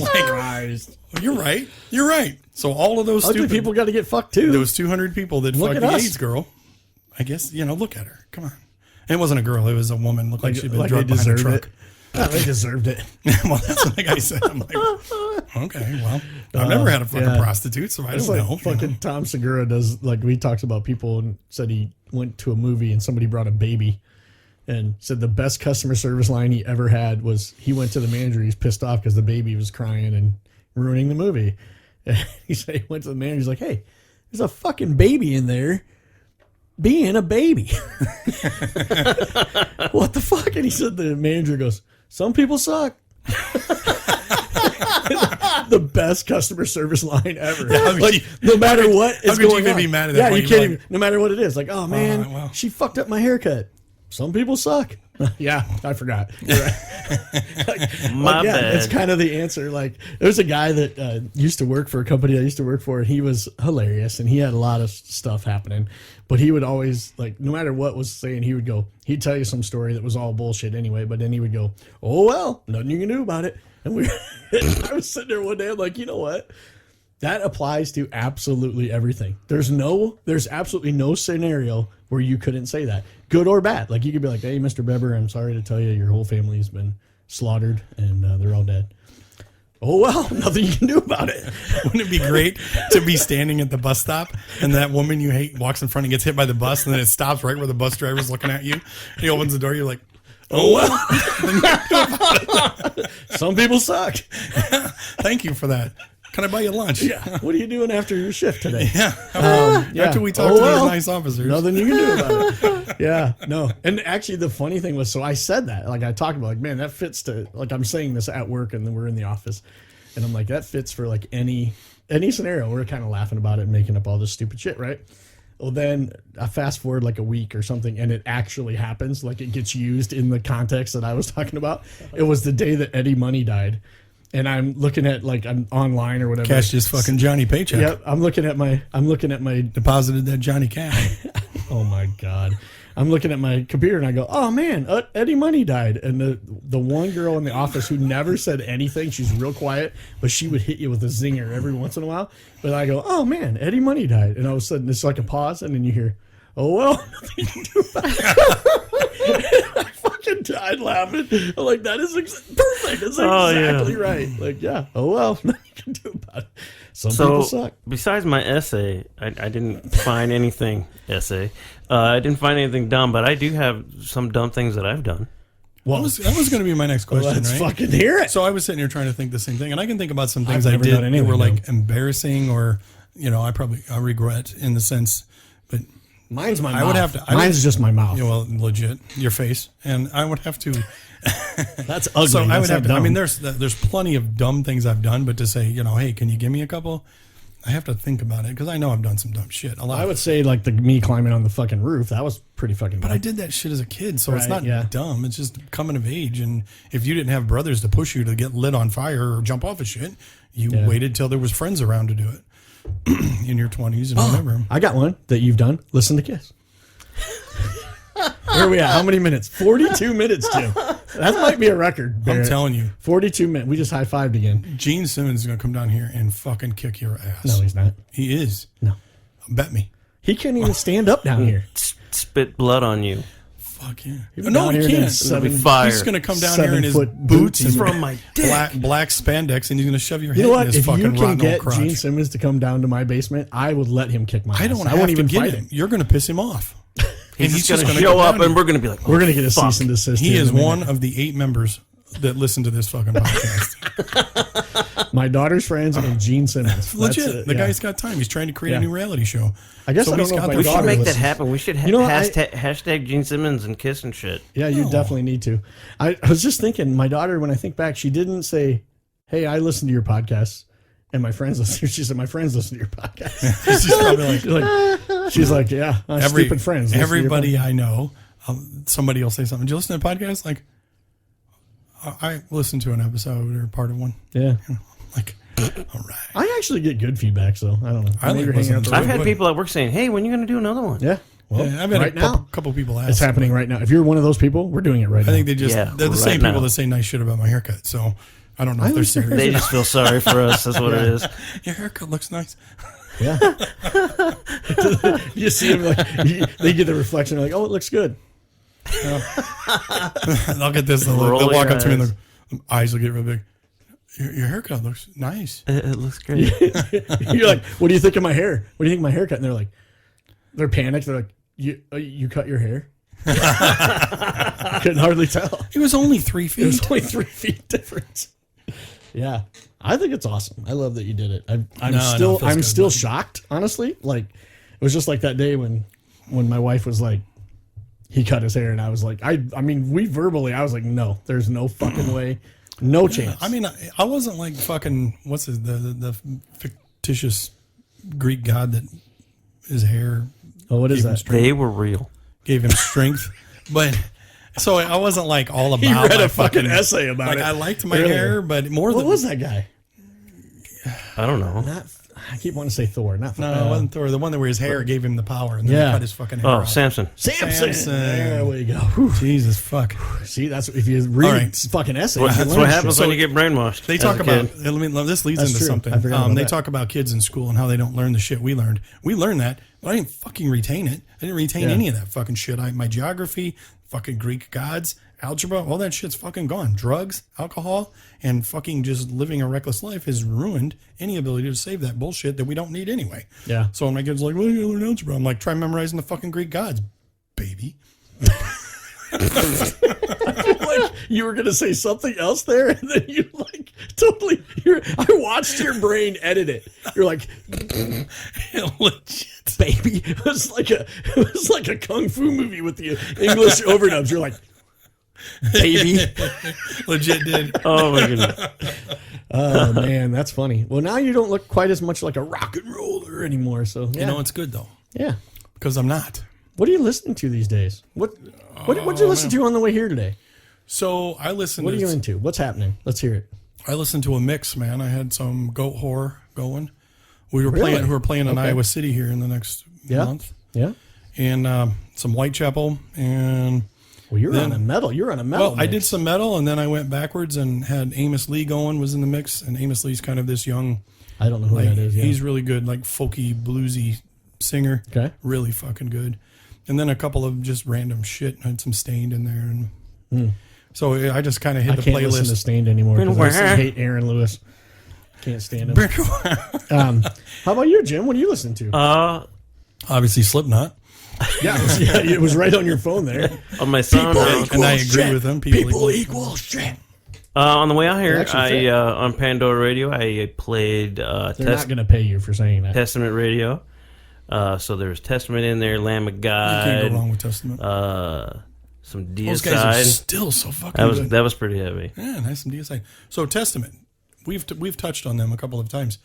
D: like, you're right. So all of those
C: Ugly
D: stupid
C: people got to get fucked too.
D: those 200 people that
C: Look
D: fucked
C: at
D: the
C: us.
D: AIDS girl, I guess, look at her. Come on. And it wasn't a girl. It was a woman. Looked like she'd been
C: like they
D: drugged behind a
C: deserved
D: truck.
C: it. Oh, they deserved it.
D: Well, that's what the guy said. I'm like, okay, well, I've never had a fucking prostitute, so I
C: It's
D: don't
C: like
D: know.
C: fucking Tom Segura does. Like he talks about people and said he went to a movie and somebody brought a baby, and said the best customer service line he ever had was he went to the manager. He's pissed off because the baby was crying and ruining the movie. And he said he went to the manager. He's like, hey, there's a fucking baby in there being a baby. What the fuck? And he said the manager goes, some people suck. The best customer service line ever. Like, no matter what is
D: could you
C: going
D: even
C: on.
D: be mad at that
C: Yeah,
D: point?
C: you
D: You're
C: can't
D: like,
C: even, no matter what it is. Like, oh man,
D: wow.
C: she fucked up my haircut. Some people suck. Yeah, I forgot. You're right.
E: My bad.
C: It's kind of the answer. Like, there's a guy that used to work for a company I used to work for, and he was hilarious, and he had a lot of stuff happening. But he would always, like, no matter what was saying, he'd tell you some story that was all bullshit anyway, but then he would go, oh, well, nothing you can do about it. And I was sitting there one day, I'm like, you know what? That applies to absolutely everything. There's absolutely no scenario where you couldn't say that, good or bad. Like, you could be like, hey, Mr. Beber, I'm sorry to tell you, your whole family's been slaughtered and they're all dead. Oh, well, nothing you can do about it.
D: Wouldn't it be great to be standing at the bus stop and that woman you hate walks in front and gets hit by the bus, and then it stops right where the bus driver's looking at you? He opens the door, you're like, oh, well.
C: Some people suck.
D: Thank you for that. Can I buy you lunch?
C: Yeah. What are you doing after your shift today?
D: Yeah. After we talk to these nice officers.
C: Nothing you can do about it. Yeah. No. And actually, the funny thing was, so I said that, like, I talked about, like, man, that fits to, like, I'm saying this at work, and then we're in the office, and I'm like, that fits for, like, any scenario. We're kind of laughing about it and making up all this stupid shit, right? Well, then I fast forward like a week or something, and it actually happens. Like, it gets used in the context that I was talking about. It was the day that Eddie Money died. And I'm looking at, like, I'm online or whatever.
D: Cashed his fucking Johnny paycheck.
C: Yep. I'm looking at my
D: deposited that Johnny cash.
C: Oh my God. I'm looking at my computer and I go, oh man, Eddie Money died. And the one girl in the office who never said anything, she's real quiet, but she would hit you with a zinger every once in a while. But I go, oh man, Eddie Money died. And all of a sudden it's like a pause, and then you hear, oh well, nothing you can do about it. I fucking died laughing. I'm like, that is perfect. That's exactly right. Like, yeah, oh well, nothing you can do about it. Some people suck.
E: Besides my essay, I didn't find anything I didn't find anything dumb, but I do have some dumb things that I've done.
D: Well, that was going to be my next question,
C: let's
D: right?
C: fucking hear it.
D: So I was sitting here trying to think the same thing, and I can think about some things I
C: never
D: did
C: done anything
D: that were like
C: dumb.
D: embarrassing, or I regret in the sense, but
C: Mine's my
D: I
C: mouth.
D: would have to.
C: Mine's just my mouth.
D: Well, legit, your face, and I would have to.
C: That's ugly.
D: So I would have to. I
C: dumb.
D: mean, there's plenty of dumb things I've done, but to say, hey, can you give me a couple? I have to think about it because I know I've done some dumb shit. A lot.
C: I would say like me climbing on the fucking roof. That was pretty fucking dumb.
D: But I did that shit as a kid, so it's
C: Right,
D: not
C: yeah.
D: dumb. It's just coming of age. And if you didn't have brothers to push you to get lit on fire or jump off of shit, you waited till there was friends around to do it in your 20s and whatever.
C: I got one that you've done. Listen to Kiss. Where are we at? How many minutes? 42 minutes, Jim. That might be a record. Barrett.
D: I'm telling you.
C: 42 minutes. We just high-fived again.
D: Gene Simmons is going to come down here and fucking kick your ass.
C: No, he's not.
D: He is.
C: No.
D: Bet me.
C: He can't even stand up down here.
E: Spit blood on you.
D: Fuck yeah.
C: Even
D: No,
C: down
D: he
C: here, then
D: can't.
E: It'll be fire.
D: He's going to come down here in his
C: 7-foot
D: boots
C: boots
D: and
E: from my dick.
D: black spandex, and he's going to shove your head
C: You know
D: in
C: what?
D: his
C: If
D: fucking
C: you can
D: rotten
C: get
D: old crotch.
C: Gene Simmons to come down to my basement, I would let him kick my ass.
D: I don't
C: I
D: have
C: won't
D: to
C: even
D: get
C: fight
D: him.
C: him.
D: You're going to piss him off.
E: He's just going to
D: gonna
E: show
D: come
E: up,
D: down
E: and
D: here.
E: we're going to be like,
C: We're going to get a
E: fuck.
C: cease and desist.
D: He
C: here
D: is
C: in a minute.
D: one of the 8 members that listen to this fucking podcast.
C: My daughter's friends and Gene Simmons.
D: Legit.
C: That's it,
D: The
C: yeah.
D: guy's got time. He's trying to create
C: Yeah.
D: a new reality show.
C: I guess I don't
D: he's
C: know if
D: got
C: my
E: We
D: the-
E: should
C: daughter
E: make that
C: listens.
E: happen. We should
C: You know what,
E: hashtag Gene Simmons and Kiss and shit.
C: Yeah, you definitely need to. I was just thinking, my daughter, when I think back, she didn't say, hey, I listen to your podcast. And my friends listen. She said, my friends listen to your podcast.
D: She's probably like,
C: she's like, yeah, stupid friends. listen to your
D: Everybody
C: podcast."
D: I know, somebody will say something. Did you listen to a podcast? Like, I listened to an episode or part of one.
C: Yeah.
D: Like, all right.
C: I actually get good feedback, so I don't know.
D: I
C: Maybe
D: like
C: you're hanging out
D: listening
C: the
D: to
E: I've
C: right
E: had
C: way.
E: people at work saying, hey, when are you going to do another one?
C: Yeah. Well,
D: Yeah, I've had
C: right
D: a
C: now,
D: couple people ask.
C: it's happening right now. If you're one of those people, we're doing it right
D: I
C: now.
D: think they're
E: Yeah,
D: the same
E: right
D: people
E: now.
D: that say nice shit about my haircut. So I don't know if they're
C: was
D: serious.
E: They just feel sorry for us. That's what it is.
D: Your haircut looks nice.
C: Yeah. You see them like, they get the reflection, they're like, oh, it looks good.
D: They'll get this. They'll
E: Roll
D: walk
E: your
D: up to me and
E: eyes.
D: the eyes will get real big. Your haircut looks nice.
E: It looks great.
C: You're like, what do you think of my hair? What do you think of my haircut? And they're like, they're panicked. They're like, you cut your hair? I couldn't hardly tell.
D: It was only 3
C: It was
D: feet.
C: only 3 feet difference. Yeah, I think it's awesome. I love that you did it. I'm
D: No,
C: still
D: it feels good,
C: still
D: man.
C: shocked, honestly. Like, it was just like that day when my wife was like, he cut his hair, and I was like, I mean, I was like, no, there's no fucking way, no chance.
D: I mean, I wasn't like fucking what's the fictitious Greek god that his hair
C: oh, what is
D: gave him
C: that?
D: strength.
E: They were real.
D: Gave him strength, but So I wasn't like all about.
C: He read
D: my
C: a fucking essay about
D: like,
C: it.
D: I liked my
C: earlier.
D: hair, but more
C: What
D: than
C: was that guy?
E: I don't know.
C: Not. I keep wanting to say Thor. Not Thor.
D: no, it wasn't Thor. The one where his hair gave him the power, and then
C: Yeah.
D: he cut his fucking hair
E: Oh,
D: off.
E: Samson.
C: Samson. There we go. Whew.
D: Jesus fuck.
C: See, that's if you read
D: All right.
C: fucking essays.
E: That's
C: you
E: what
C: learn
E: happens
C: shit.
E: when you get brainwashed.
D: They
E: as
D: talk
E: a
D: about.
E: kid.
D: This leads
C: That's
D: into
C: true.
D: something.
C: I forgot about
D: They
C: that.
D: talk about kids in school and how they don't learn the shit we learned. We learned that, but I didn't fucking retain it. I didn't retain
C: Yeah.
D: any of that fucking shit. My geography, fucking Greek gods, algebra, all that shit's fucking gone. Drugs, alcohol, and fucking just living a reckless life has ruined any ability to save that bullshit that we don't need anyway.
C: Yeah.
D: So when my kid's like, well, you gotta learn algebra. I'm like, try memorizing the fucking Greek gods, baby.
C: Like you were gonna say something else there, and then you like totally. I watched your brain edit it. You're like,
D: Legit.
C: baby. It was like a kung fu movie with the English overdubs. You're like, baby.
D: Legit did.
E: Oh my goodness.
C: Oh man, that's funny. Well, now you don't look quite as much like a rock and roller anymore. So yeah,
D: You know, it's good though,
C: yeah.
D: because I'm not.
C: What are you listening to these days? What'd you listen to on the way here today?
D: So I listened
C: What are
D: to
C: you into? What's happening? Let's hear it.
D: I listened to a mix, man. I had some goat horror going. We were
C: Really?
D: playing in
C: Okay.
D: Iowa City here in the next month,
C: Yeah.
D: and some Whitechapel, and
C: Well, you're
D: Then-
C: on a metal. You're on a metal.
D: well, I did
C: mix.
D: some metal, and then I went backwards and had Amos Lee going, was in the mix, and Amos Lee's kind of this young,
C: I don't know who
D: like
C: that is. Yeah.
D: he's really good, like folky bluesy singer,
C: Okay.
D: really fucking good. And then a couple of just random shit. I had some Stained in there, and so I just kind of hit
C: I
D: the
C: can't listen to
D: playlist.
C: Stained anymore because I
E: Where?
C: hate Aaron Lewis. Can't stand him. How about you, Jim? What do you listen to?
D: Obviously, Slipknot,
C: yeah, it was right on your phone there.
E: On my son.
D: and I agree with him. People
C: equal shit.
E: On the way out here,
C: They actually fit.
E: on Pandora Radio, I played
C: They're not going to pay you for saying that.
E: Testament Radio. So there's Testament in there, Lamb of
D: You can't go
E: God,
D: wrong with Testament.
E: some
D: Those guys are
E: Deicide.
D: still so fucking good.
E: That was pretty heavy.
D: Yeah, nice and Deicide. So Testament, we've touched on them a couple of times.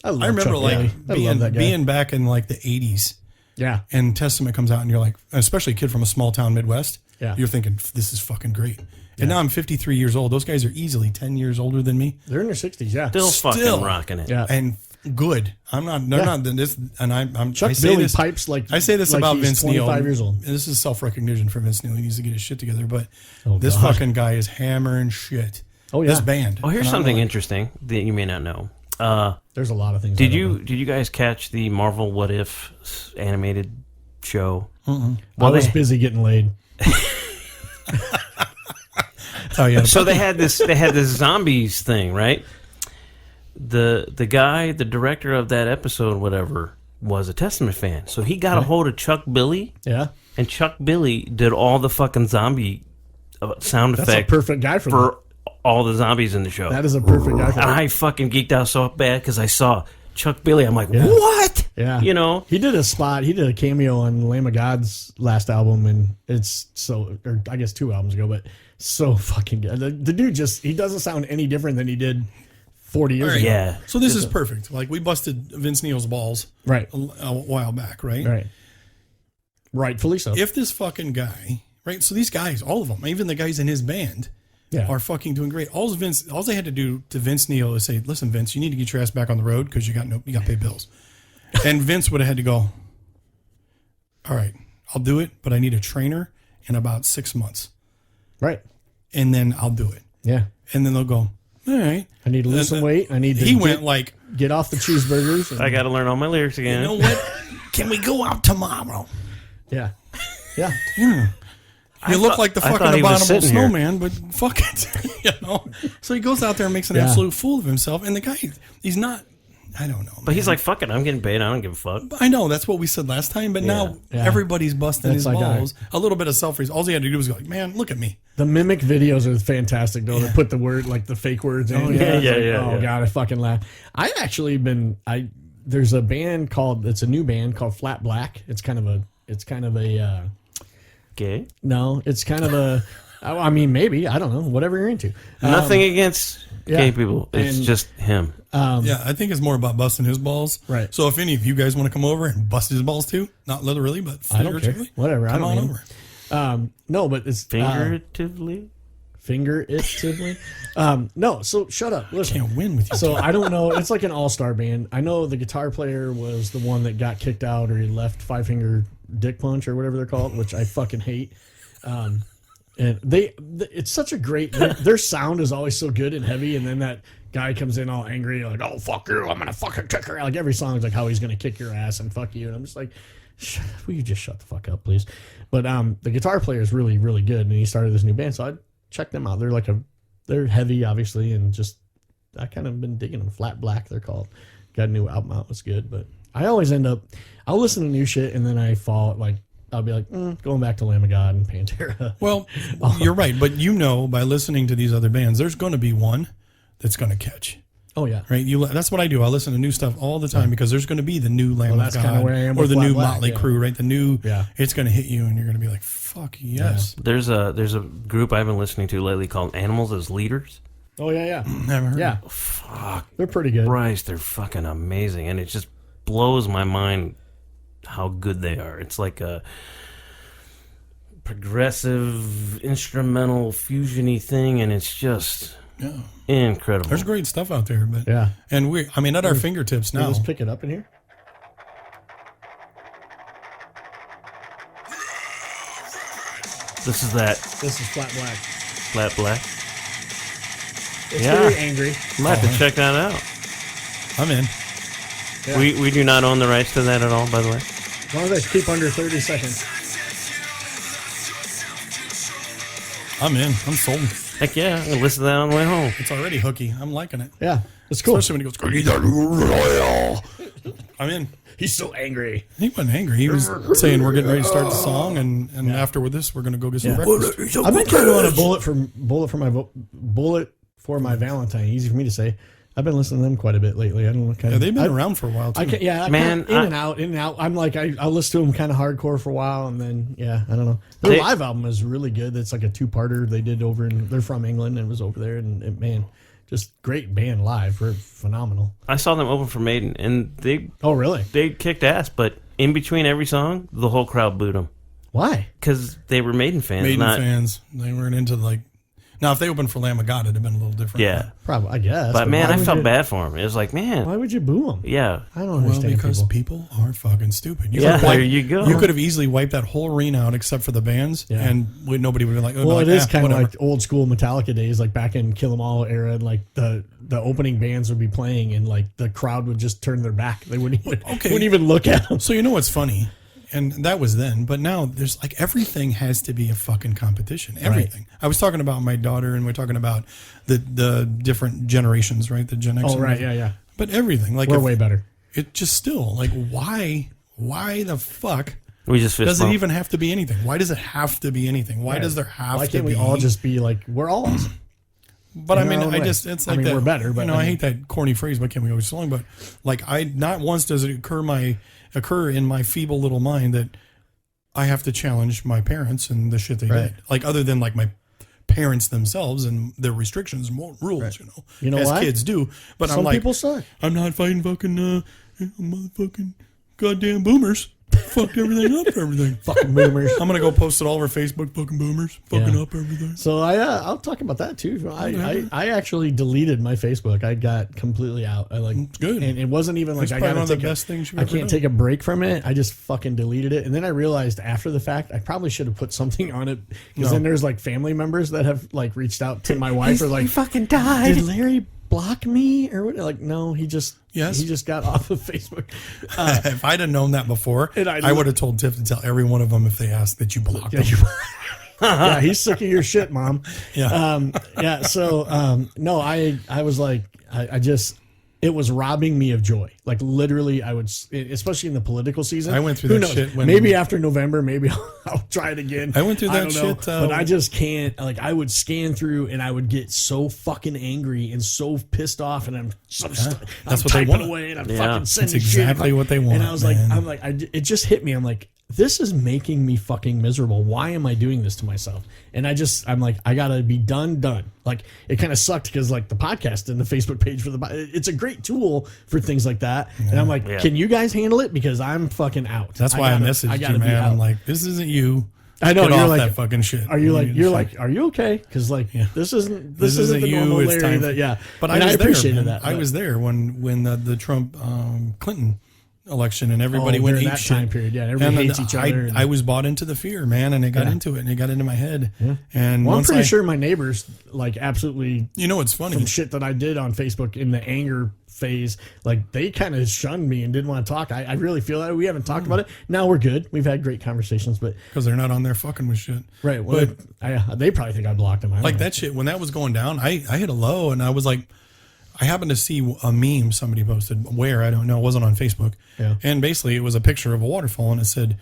C: I
D: I remember
C: Chuck Berry. I love that guy.
D: being back in like the 80s,
C: Yeah.
D: and Testament comes out, and you're like, especially a kid from a small town Midwest,
C: Yeah.
D: you're thinking, this is fucking great. And now I'm 53 years old. Those guys are easily 10 years older than me,
C: They're in their 60s. Yeah.
E: Still fucking
D: Still.
E: rocking it.
C: Yeah.
D: and good. I'm not. They're
C: Yeah.
D: not. This, and I'm.
C: Chuck
D: I say
C: Billy
D: this,
C: pipes like
D: I say this
C: like
D: about
C: he's
D: Vince Neil.
C: 25 years old.
D: And this is self-recognition for Vince Neil. He needs to get his shit together. But
C: Oh,
D: this
C: God.
D: fucking guy is hammering shit.
C: Oh, yeah.
D: This band.
E: Oh, here's
D: And I'm
E: something
D: like,
E: interesting that you may not know.
C: There's a lot of things.
E: Did
C: I don't know.
E: you guys catch the Marvel What If animated show?
C: I was busy getting laid.
D: Oh yeah.
E: So they had this zombies thing, right? The guy, the director of that episode, whatever, was a Testament fan. So he got a hold of Chuck Billy,
C: Yeah.
E: and Chuck Billy did all the fucking zombie sound
C: That's a
E: effect
C: perfect guy for that.
E: for all the zombies in the show.
C: That is a perfect guy for
E: And
C: that.
E: I fucking geeked out so bad because I saw Chuck Billy. I'm like,
C: Yeah.
E: what?
C: Yeah.
E: You know?
C: He did a spot. He did a cameo on Lamb of God's last album, and it's so, or I guess 2 albums ago, but so fucking good. The dude just, he doesn't sound any different than he did 40 years ago.
E: Yeah.
D: So this is perfect. Like we busted Vince Neil's balls
C: Right.
D: a while back, right?
C: Right. Rightfully so.
D: If this fucking guy, right? So these guys, all of them, even the guys in his band,
C: Yeah.
D: are fucking doing great. All they had to do to Vince Neil is say, "Listen, Vince, you need to get your ass back on the road because you got to pay bills." And Vince would have had to go, "All right, I'll do it, but I need a trainer in about 6 months,
C: Right.
D: and then I'll do it."
C: Yeah.
D: And then they'll go, "All right."
C: I need to lose some weight. I need to
D: He went like,
C: get off the cheeseburgers. and-
E: I got to learn all my lyrics again.
D: "You know what? Can we go out tomorrow?"
C: yeah. Yeah.
D: You look like the
E: I
D: fucking
E: thought he was
D: abominable
E: sitting here.
D: snowman, but fuck it, you know. So he goes out there and makes an
C: Yeah.
D: absolute fool of himself, and the guy, he's not. I don't know,
E: But he's like, fuck it, I'm getting paid. I don't give a fuck.
D: I know that's what we said last time, but now
C: Yeah.
D: everybody's busting
C: That's
D: his
C: like
D: balls. A little bit of self-praise. All he had to do was go, like, "Man, look at me."
C: The mimic videos are fantastic, though. They put the word, like the fake words in.
D: Oh,
C: It's
D: yeah,
C: like,
E: yeah,
C: oh,
E: yeah.
C: God, I fucking laugh. I actually there's a band it's a new band called Flat Black. It's kind of a,
E: Okay.
C: no, it's kind of a, I mean, maybe, I don't know, whatever you're into.
E: Nothing against gay
C: yeah.
E: people. It's
C: And-
E: just him.
D: Yeah, I think it's more about busting his balls.
C: Right.
D: So if any of you guys want to come over and bust his balls too, not literally, but
C: I don't care.
D: figuratively,
C: Whatever. I
D: come
C: don't
D: on
C: mean-
D: over.
C: No, but it's
E: Figuratively?
C: Figuratively. No, so shut up. Listen.
D: Can't win with you.
C: So I don't know. It's like an all-star band. I know the guitar player was the one that got kicked out, or he left Five Finger Dick Punch or whatever they're called, which I fucking hate. And it's such a great. Their sound is always so good and heavy, and then that guy comes in all angry, like, "Oh fuck you, I'm gonna fucking kick her." Like every song is like how he's gonna kick your ass and fuck you, and I'm just like, will you just shut the fuck up, please? But the guitar player is really, really good, and he started this new band, so I check them out. They're heavy, obviously, and just I kind of been digging them. Flat Black, they're called. Got a new album out, was good, but I always I'll listen to new shit, and then I'll be like, going back to Lamb of God and Pantera.
D: Well, you're right, but by listening to these other bands, there's going to be one that's going to catch.
C: Oh yeah,
D: right. That's what I do. I listen to new stuff all the time because there's going to be the new Lamb of God or the
C: Flat
D: new
C: Black,
D: Motley Crue, right? The new,
C: yeah.
D: It's going to hit you, and you're going to be like, "Fuck yes."
E: Yeah. There's a group I've been listening to lately called Animals as Leaders.
C: Oh yeah.
D: Never heard.
C: Yeah,
E: Fuck,
C: they're pretty good.
E: Christ, they're fucking amazing, and it just blows my mind how good they are. It's like a progressive instrumental fusion-y thing, and it's just incredible.
D: There's great stuff out there, but
C: yeah,
D: and at our fingertips now.
C: Let's pick it up in here.
E: This is
C: Flat Black.
E: Flat Black.
C: It's very angry.
E: Might have to check that out.
D: I'm in.
C: Yeah.
E: We do not own the rights to that at all, by the way.
C: As long as I keep under 30 seconds.
D: I'm in. I'm sold.
E: Heck yeah, I'm gonna listen to that on the way home.
D: It's already hooky. I'm liking it.
C: Yeah, it's cool.
D: Especially when he goes, I'm in.
C: He's so angry.
D: He wasn't angry. He was saying we're getting ready to start the song, and after with this, we're going to go get some breakfast.
C: I've been kind of on a bullet for my Valentine. Easy for me to say. I've been listening to them quite a bit lately. I don't know.
D: They've been around for a while too.
C: In and out. I'm like, I'll listen to them kind of hardcore for a while, and then I don't know. Their live album is really good. It's like a 2-parter they did they're from England and it was over there, and just great band live. Phenomenal.
E: I saw them open for Maiden, and they kicked ass, but in between every song, the whole crowd booed them.
C: Why?
E: Because they were Maiden fans.
D: Fans. They weren't into now, if they opened for Lamb of God, it'd have been a little different.
E: Yeah.
C: Probably, I guess.
E: But man, I felt bad for him. It was like, man.
C: Why would you boo them?
E: Yeah.
C: I don't understand.
D: Well, because people are fucking stupid.
E: There you go.
D: You could have easily wiped that whole arena out except for the bands, and nobody would be like,
C: it is kind of like old school Metallica days, like back in Kill 'Em All era, and like the opening bands would be playing, and like the crowd would just turn their back. They wouldn't even look at them.
D: So you know what's funny? And that was then, but now there's everything has to be a fucking competition. Everything. Right. I was talking about my daughter, and we're talking about the different generations, right? The Gen X.
C: Oh, right, yeah.
D: But everything,
C: we're way better.
D: It just still why the fuck?
E: We just
D: does it even have to be anything? Why does it have to be anything? Why does there have to be?
C: Why can't we all just be like we're all awesome?
D: But I mean, it's like that.
C: We're better, but
D: I hate that corny phrase. Why can't we always song? But not once does it occur in my feeble little mind that I have to challenge my parents and the shit they did. Like other than my parents themselves and their restrictions and rules, as kids do. But
C: some people suck.
D: I'm not fighting fucking motherfucking goddamn boomers. Fuck everything up, everything.
C: Fucking boomers.
D: I'm gonna go post it all over Facebook. Fucking boomers. Fucking up everything.
C: So I'll talk about that too. I actually deleted my Facebook. I got completely out.
D: It's good,
C: and it wasn't even like
D: I got the best things
C: I can't take a break from it. I just fucking deleted it, and then I realized after the fact I probably should have put something on it because then there's family members that have reached out to my wife or
E: he fucking died.
C: Did Larry block me or what? No, he just got off of Facebook.
D: If I'd have known that before, I would have told Tiff to tell every one of them if they asked that you blocked them.
C: Yeah, he's sick of your shit, Mom.
D: Yeah.
C: So no, I was like, I just, it was robbing me of joy. Literally, I would, especially in the political season.
D: I went through that shit.
C: Maybe after November, maybe I'll try it again.
D: I went through that shit.
C: But I just can't. I would scan through and I would get so fucking angry and so pissed off, and I'm
D: that's what
C: typing
D: they want.
C: away and I'm fucking sending
D: That's exactly
C: shit.
D: what they want.
C: And I was it just hit me. I'm like, this is making me fucking miserable. Why am I doing this to myself? And I'm like, I gotta be done. It kind of sucked because the podcast and the Facebook page for it's a great tool for things like that. Yeah. And I'm like, can you guys handle it? Because I'm fucking out.
D: That's why I messaged you, man. I'm like, this isn't you.
C: I know
D: Get
C: you're
D: off
C: like
D: that fucking shit.
C: Are you like you're like are you okay? Because like this isn't the
D: you,
C: normal
D: it's
C: Larry
D: time
C: that yeah.
D: But
C: and
D: I was
C: appreciated
D: there,
C: that.
D: I was there when the Trump Clinton election and everybody went
C: during
D: ape
C: that
D: shit.
C: time period. Yeah, and everybody hates each other.
D: I was bought into the fear, man, and it got into it, and it got into my head. Yeah. And
C: well, I'm pretty sure my neighbors like absolutely.
D: You know what's funny?
C: From shit that I did on Facebook in the anger phase, like they kind of shunned me and didn't want to talk. I really feel that we haven't talked about it. Now we're good. We've had great conversations, but
D: because they're not on there fucking with shit,
C: right? Well, but they probably think I blocked them.
D: Like that shit when that was going down. I hit a low, and I was like. I happened to see a meme somebody posted where, I don't know, it wasn't on Facebook. Yeah. And basically it was a picture of a waterfall and it said,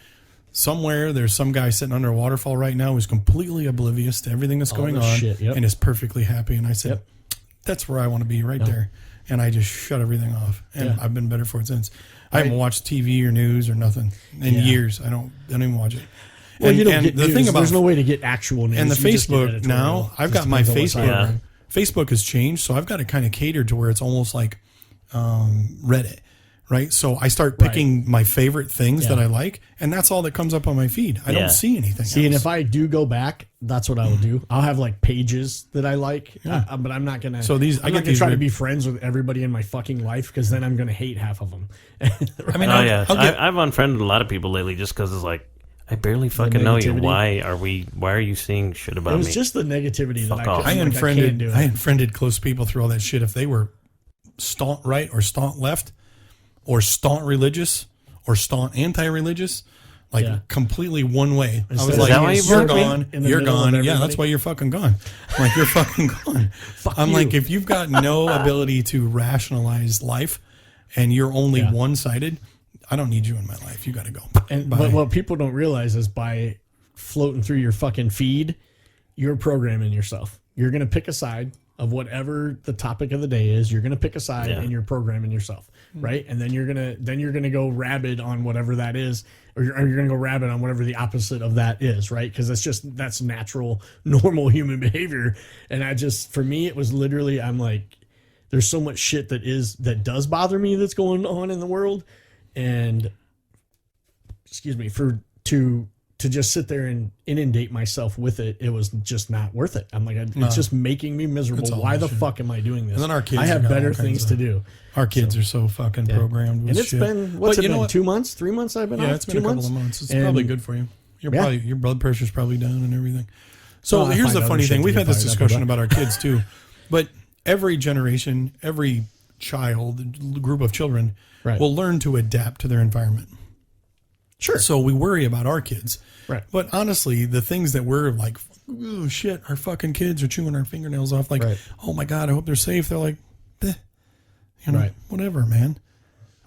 D: somewhere there's some guy sitting under a waterfall right now who's completely oblivious to everything that's going on and is perfectly happy. And I said, that's where I want to be right there. And I just shut everything off. And I've been better for it since. I haven't watched TV or news or nothing in years. I don't even watch it.
C: Well, you don't get the news. Thing about, there's no way to get actual news.
D: And the Facebook now, I've got my Facebook. Yeah. Facebook has changed, so I've got it kind of catered to where it's almost like Reddit, right? So I start picking my favorite things that I like, and that's all that comes up on my feed. I don't see anything else.
C: And if I do go back, that's what I will do. I'll have like pages that I like, but I'm not gonna.
D: So these,
C: I'm not gonna try to be friends with everybody in my fucking life because then I'm gonna hate half of them.
E: I mean, I've unfriended a lot of people lately just because it's like. I barely fucking know you. Why are you seeing shit about me?
C: It was just the negativity that
D: I unfriended close people through all that shit. If they were staunch right or staunch left or staunch religious or staunch anti-religious, like completely one way. I was like, you're gone. You're gone. Yeah, that's why you're fucking gone. I'm like, you're fucking gone. I'm like, if you've got no ability to rationalize life and you're only one-sided, I don't need you in my life. You got to go.
C: But what people don't realize is by floating through your fucking feed, you're programming yourself. You're going to pick a side of whatever the topic of the day is. You're going to pick a side and you're programming yourself, right? And then you're going to go rabid on whatever that is, or you're going to go rabid on whatever the opposite of that is, right? Because that's natural, normal human behavior. And for me, it was literally, I'm like, there's so much shit that does bother me that's going on in the world. And to just sit there and inundate myself with it, it was just not worth it. I'm like, it's just making me miserable. Why the fuck am I doing this?
D: And then our kids,
C: I have better things to do.
D: Our kids are so fucking programmed with
C: and it's
D: shit.
C: Been, what's it been, 2 months, 3 months I've been off?
D: Yeah, it's been a couple of months. It's probably good for you. Your blood pressure's probably down and everything. So here's the funny thing. We've had this discussion about our kids too. But every generation, every child, group of children will learn to adapt to their environment.
C: Sure.
D: So we worry about our kids.
C: Right.
D: But honestly, the things that we're like, oh shit, our fucking kids are chewing our fingernails off. Like, oh my God, I hope they're safe. They're like, whatever, man.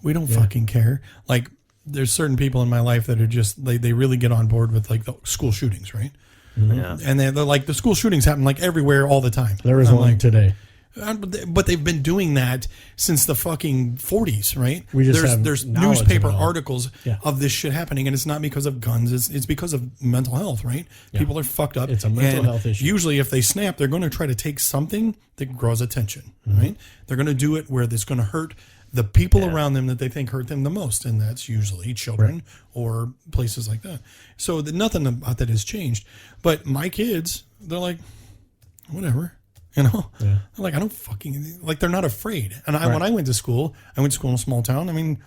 D: We don't fucking care. Like, there's certain people in my life that are just, they really get on board with like the school shootings, right?
C: Mm-hmm.
E: Yeah.
D: And they're like, the school shootings happen like everywhere all the time.
C: There was one today.
D: But they've been doing that since the fucking 40s, right? There's newspaper articles of this shit happening, and it's not because of guns. It's because of mental health, right? Yeah. People are fucked up.
C: It's a mental health issue.
D: Usually, if they snap, they're going to try to take something that draws attention, right? They're going to do it where it's going to hurt the people around them that they think hurt them the most, and that's usually children or places like that. So nothing about that has changed. But my kids, they're like, whatever. You know, like I don't fucking like. They're not afraid. And when I went to school in a small town. I mean,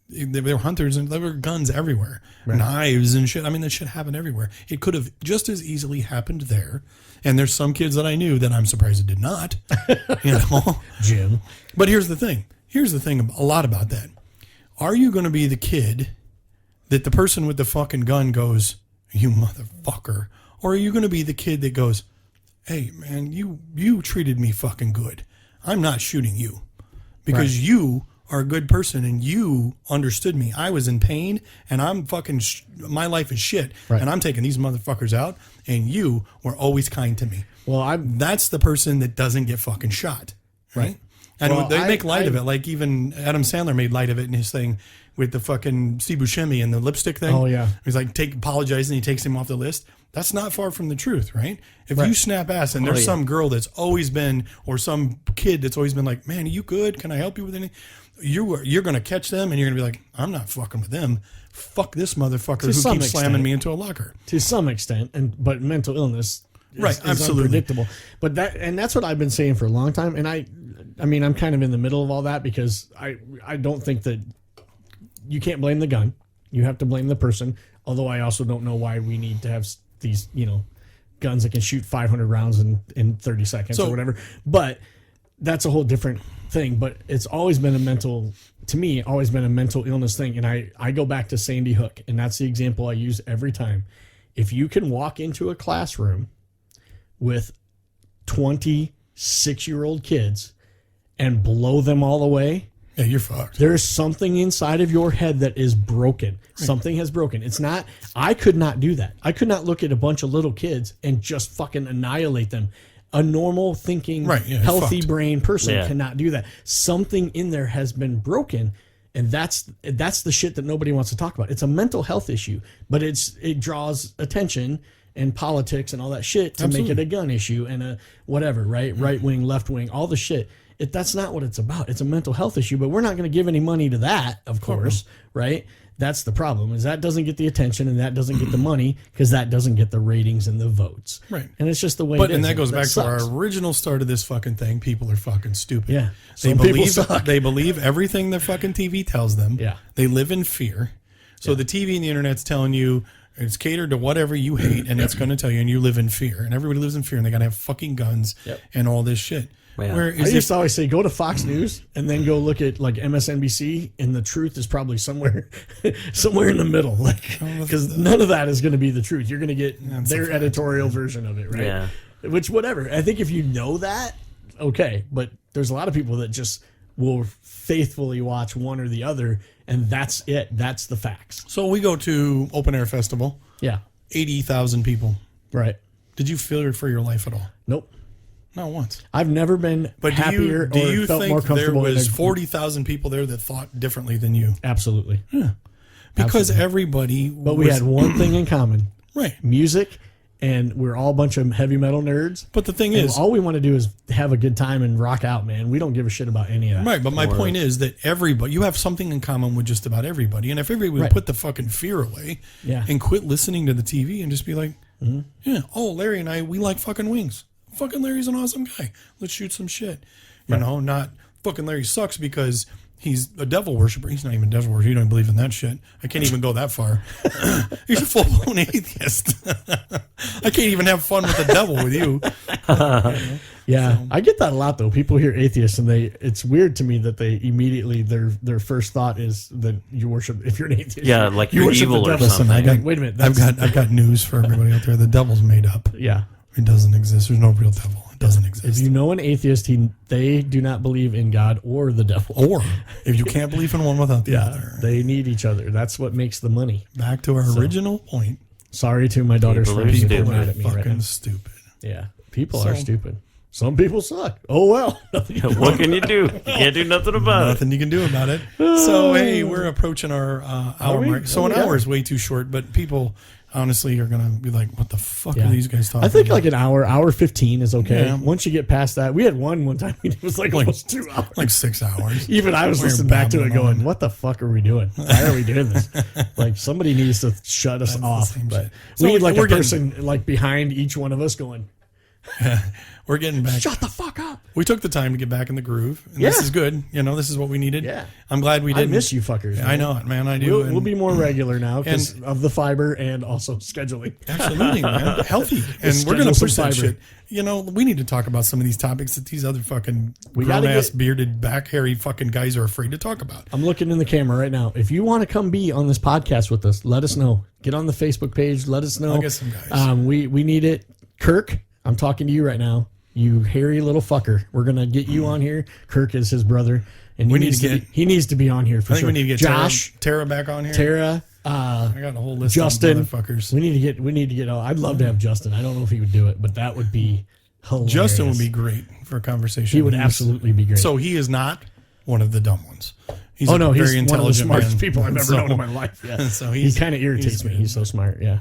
D: they were hunters and there were guns everywhere, knives and shit. I mean, that shit happened everywhere. It could have just as easily happened there. And there's some kids that I knew that I'm surprised it did not. You know,
C: Jim.
D: But here's the thing. A lot about that. Are you going to be the kid that the person with the fucking gun goes, "You motherfucker," or are you going to be the kid that goes, "Hey man, you treated me fucking good. I'm not shooting you because you are a good person and you understood me. I was in pain and I'm fucking my life is shit and I'm taking these motherfuckers out and you were always kind to me."
C: Well,
D: that's the person that doesn't get fucking shot, right? And they make light of it. Like even Adam Sandler made light of it in his thing with the fucking Steve Buscemi and the lipstick thing.
C: Oh yeah,
D: he's like apologizing. He takes him off the list. That's not far from the truth, right? If you snap ass and there's some girl that's always been, or some kid that's always been like, "Man, are you good? Can I help you with anything?" you're going to catch them and you're going to be like, I'm not fucking with them. Fuck this motherfucker who
C: some
D: keeps
C: extent.
D: slamming me into a locker.
C: To some extent, but mental illness is
D: absolutely
C: unpredictable. But that's what I've been saying for a long time. And I mean, I'm kind of in the middle of all that because I don't think that you can't blame the gun. You have to blame the person. Although I also don't know why we need to have these, guns that can shoot 500 rounds in 30 seconds or whatever. But that's a whole different thing. But it's always been a mental illness thing. And I go back to Sandy Hook, and that's the example I use every time. If you can walk into a classroom with 26-year-old kids and blow them all away,
D: yeah, you're fucked.
C: there's something inside of your head that is broken. Right. Something has broken. It's not, I could not do that. I could not look at a bunch of little kids and just fucking annihilate them. A normal thinking, healthy brain person cannot do that. Something in there has been broken, and that's the shit that nobody wants to talk about. It's a mental health issue, but it draws attention and politics and all that shit to make it a gun issue and a whatever, right? Right wing, left wing, all the shit. That's not what it's about. It's a mental health issue, but we're not going to give any money to that, of course, right? That's the problem, is that doesn't get the attention and that doesn't get the money because that doesn't get the ratings and the votes.
D: Right.
C: And it's just the way it is.
D: And that goes back to our original start of this fucking thing. People are fucking stupid.
C: Yeah.
D: They believe everything their fucking TV tells them.
C: Yeah.
D: They live in fear. So the TV and the internet's telling you it's catered to whatever you hate, and it's going to tell you, and you live in fear. And everybody lives in fear, and they got to have fucking guns and all this shit.
E: Yeah.
C: I used to always say, go to Fox News and then go look at like MSNBC, and the truth is probably somewhere in the middle, like because none of that is going to be the truth. You're going to get their editorial version of it, right?
E: Yeah.
C: Which whatever. I think if you know that, okay, but there's a lot of people that just will faithfully watch one or the other, and that's it. That's the facts.
D: So we go to Open Air Festival.
C: Yeah.
D: 80,000 people.
C: Right.
D: Did you fear for your life at all?
C: Nope.
D: Not once.
C: I've never been happier
D: do you
C: or felt
D: think
C: more comfortable.
D: There was 40,000 people there that thought differently than you?
C: Absolutely.
D: Yeah. Because everybody
C: But we had one thing in common.
D: Right.
C: Music, and we're all a bunch of heavy metal nerds.
D: But the thing is,
C: all we want to do is have a good time and rock out, man. We don't give a shit about any of that.
D: Right, but my point is that you have something in common with just about everybody. And if everybody would put the fucking fear away and quit listening to the TV and just be like, Larry and we like fucking wings. Fucking Larry's an awesome guy. Let's shoot some shit. You know, not fucking Larry sucks because he's a devil worshiper. He's not even a devil worshiper. You don't believe in that shit. I can't even go that far. He's a full-blown atheist. I can't even have fun with the devil with you.
C: Yeah, so. I get that a lot though. People hear atheists and it's weird to me that they immediately their first thought is that you worship, if you're an atheist.
E: Yeah, like you're evil or something.
C: Listen, wait a minute.
D: I've got news for everybody out there. The devil's made up.
C: Yeah.
D: It doesn't exist. There's no real devil. It doesn't exist.
C: If you know an atheist, they do not believe in God or the devil.
D: Or if you can't believe in one without the other.
C: They need each other. That's what makes the money.
D: Back to our original point.
C: Sorry to my daughter's friends who are mad at me right now.
D: Stupid.
C: Yeah. People are stupid. Some people suck. Oh, well.
E: What can you do? You can't do nothing about it.
D: Nothing you can do about it. So, hey, we're approaching our hour mark. So, an hour is way too short, but people honestly are going to be like, what the fuck are these guys talking about?
C: I think like an hour 15 is okay. Yeah. Once you get past that, we had one time, it was like almost 2 hours.
D: Like 6 hours.
C: Even I was listening back to it going, what the fuck are we doing? Why are we doing this? Like somebody needs to shut us off. But we need like a person like behind each one of us going,
D: we're getting back.
C: Shut the fuck up.
D: We took the time to get back in the groove. And this is good. You know, this is what we needed.
C: Yeah.
D: I'm glad we did.
C: I miss you fuckers.
D: Man. I know it, man. I do.
C: We'll be more regular now because of the fiber and also scheduling.
D: Absolutely, man. Healthy. And we're going to push that shit. You know, we need to talk about some of these topics that these other fucking grown-ass, bearded, back hairy fucking guys are afraid to talk about.
C: I'm looking in the camera right now. If you want to come be on this podcast with us, let us know. Get on the Facebook page. Let us know.
D: I'll get some guys.
C: We need it. Kirk, I'm talking to you right now. You hairy little fucker. We're going to get you on here. Kirk is his brother. And he needs to be on here for sure.
D: I think we need to get
C: Josh,
D: Tara back on here.
C: Tara,
D: I got a whole list
C: Justin,
D: of motherfuckers.
C: We need to get I'd love to have Justin. I don't know if he would do it, but that would be hilarious.
D: Justin would be great for a conversation.
C: He would absolutely be great.
D: So he is not one of the dumb ones. He's
C: he's
D: very intelligent
C: one of the smartest
D: man.
C: people I've ever known in my life. Yeah.
D: So
C: he kind of irritates me. He's so smart. Yeah.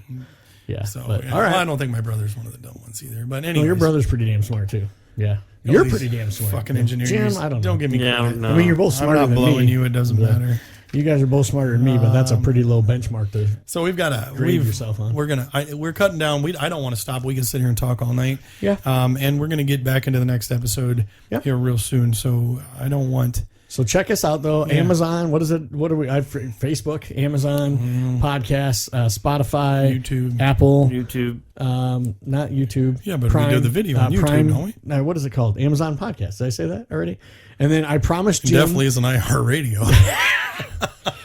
C: Yeah.
D: So,
C: but,
D: all right. Well, I don't think my brother's one of the dumb ones either. But anyway,
C: your brother's pretty damn smart too. Yeah.
D: All
C: You're
D: these
C: pretty damn smart.
D: Fucking engineers.
C: Jim, I don't know.
D: Don't give me
E: Yeah,
D: credit.
E: no.
C: I mean, you're both
D: I'm
C: smarter
D: not
C: than
D: blowing
C: me.
D: you. It doesn't
C: but
D: matter.
C: You guys are both smarter than me, but that's a pretty low benchmark to.
D: So we've got
C: Grade yourself, huh?
D: We're cutting down. I don't want to stop. We can sit here and talk all night.
C: Yeah.
D: And we're gonna get back into the next episode here real soon. So I don't want.
C: So check us out though.
D: Yeah.
C: Amazon. What is it? What are we? Facebook, Amazon, podcasts, Spotify,
D: YouTube.
C: Apple,
E: YouTube.
C: not YouTube.
D: Yeah, but we do the video on YouTube,
C: Prime,
D: don't we?
C: No, what is it called? Amazon Podcast. Did I say that already? And then I promised Jim.
D: Definitely is an iHeartRadio.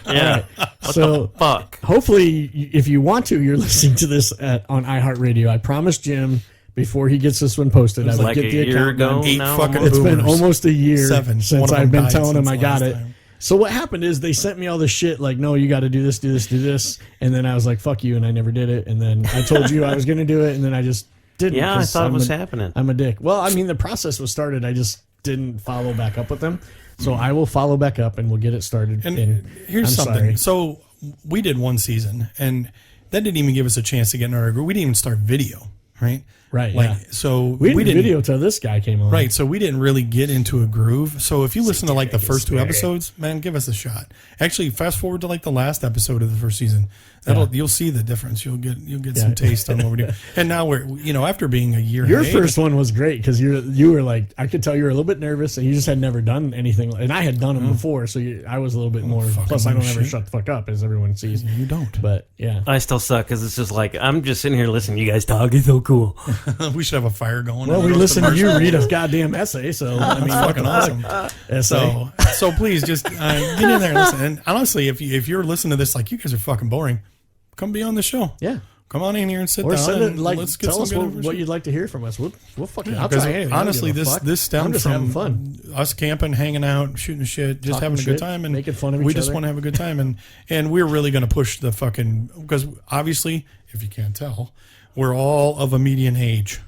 E: Yeah.
C: So
E: Fuck.
C: hopefully, if you want to, you're listening to this on iHeartRadio. I promised Jim before he gets this one posted, I would
E: Like
C: get
E: a
C: the
E: year
C: account
E: ago
C: done.
D: 8
E: now.
D: fucking
C: It's been
D: boomers.
C: almost a year
D: 7.
C: since
D: One of
C: I've
D: them
C: been
D: died
C: telling him
D: since
C: I got
D: last
C: it.
D: time.
C: So what happened is they sent me all this shit like, no, you got to do this, do this, do this, and then I was like, fuck you, and I never did it. And then I told you I was going to do it, and then I just didn't.
E: Yeah, I
C: 'cause
E: thought it
C: I'm
E: was
C: a-
E: happening.
C: I'm a dick. Well, I mean, the process was started. I just didn't follow back up with them. So I will follow back up, and we'll get it started.
D: And here's
C: I'm
D: something.
C: sorry.
D: So we did one season, and that didn't even give us a chance to get in our group. We didn't even start video, right?
C: Right,
D: Like,
C: yeah.
D: so
C: We didn't video till this guy came on.
D: Right, so we didn't really get into a groove. So if you listen to like the first 2
C: spirit.
D: episodes, man, give us a shot. Actually, fast forward to like the last episode of the first season. You'll see the difference. You'll get some taste on what we do. And now we're after being a year.
C: Your
D: and a
C: first one was great because you were like, I could tell you were a little bit nervous and you just had never done anything, and I had done them before, so I was a little bit more. Plus, I don't ever shut the fuck up, as everyone sees.
D: You don't.
C: But yeah,
E: I still suck because it's just like I'm just sitting here listening to you guys talk. It's so cool.
D: We should have a fire going.
C: well, we listened to you read a goddamn essay, so I mean,
D: Fucking awesome.
C: essay.
D: So please just get in there and listen. And honestly, if you're listening to this like you guys are fucking boring, come be on the show.
C: Yeah.
D: Come on in here and sit
C: Or
D: down.
C: send it
D: and
C: like
D: let's get
C: tell
D: some
C: us
D: good
C: what
D: information.
C: you'd like to hear from us. We'll fucking I'll
D: Because
C: try anything. I don't
D: honestly,
C: give a fuck.
D: this
C: I'm
D: stemmed
C: just
D: from
C: having fun.
D: us camping, hanging out, shooting shit, just
C: Talking
D: having a
C: shit,
D: good time, and
C: making fun of
D: we
C: each
D: just
C: other.
D: want to have a good time, and we're really going to push the fucking because obviously, if you can't tell, we're all of a median age.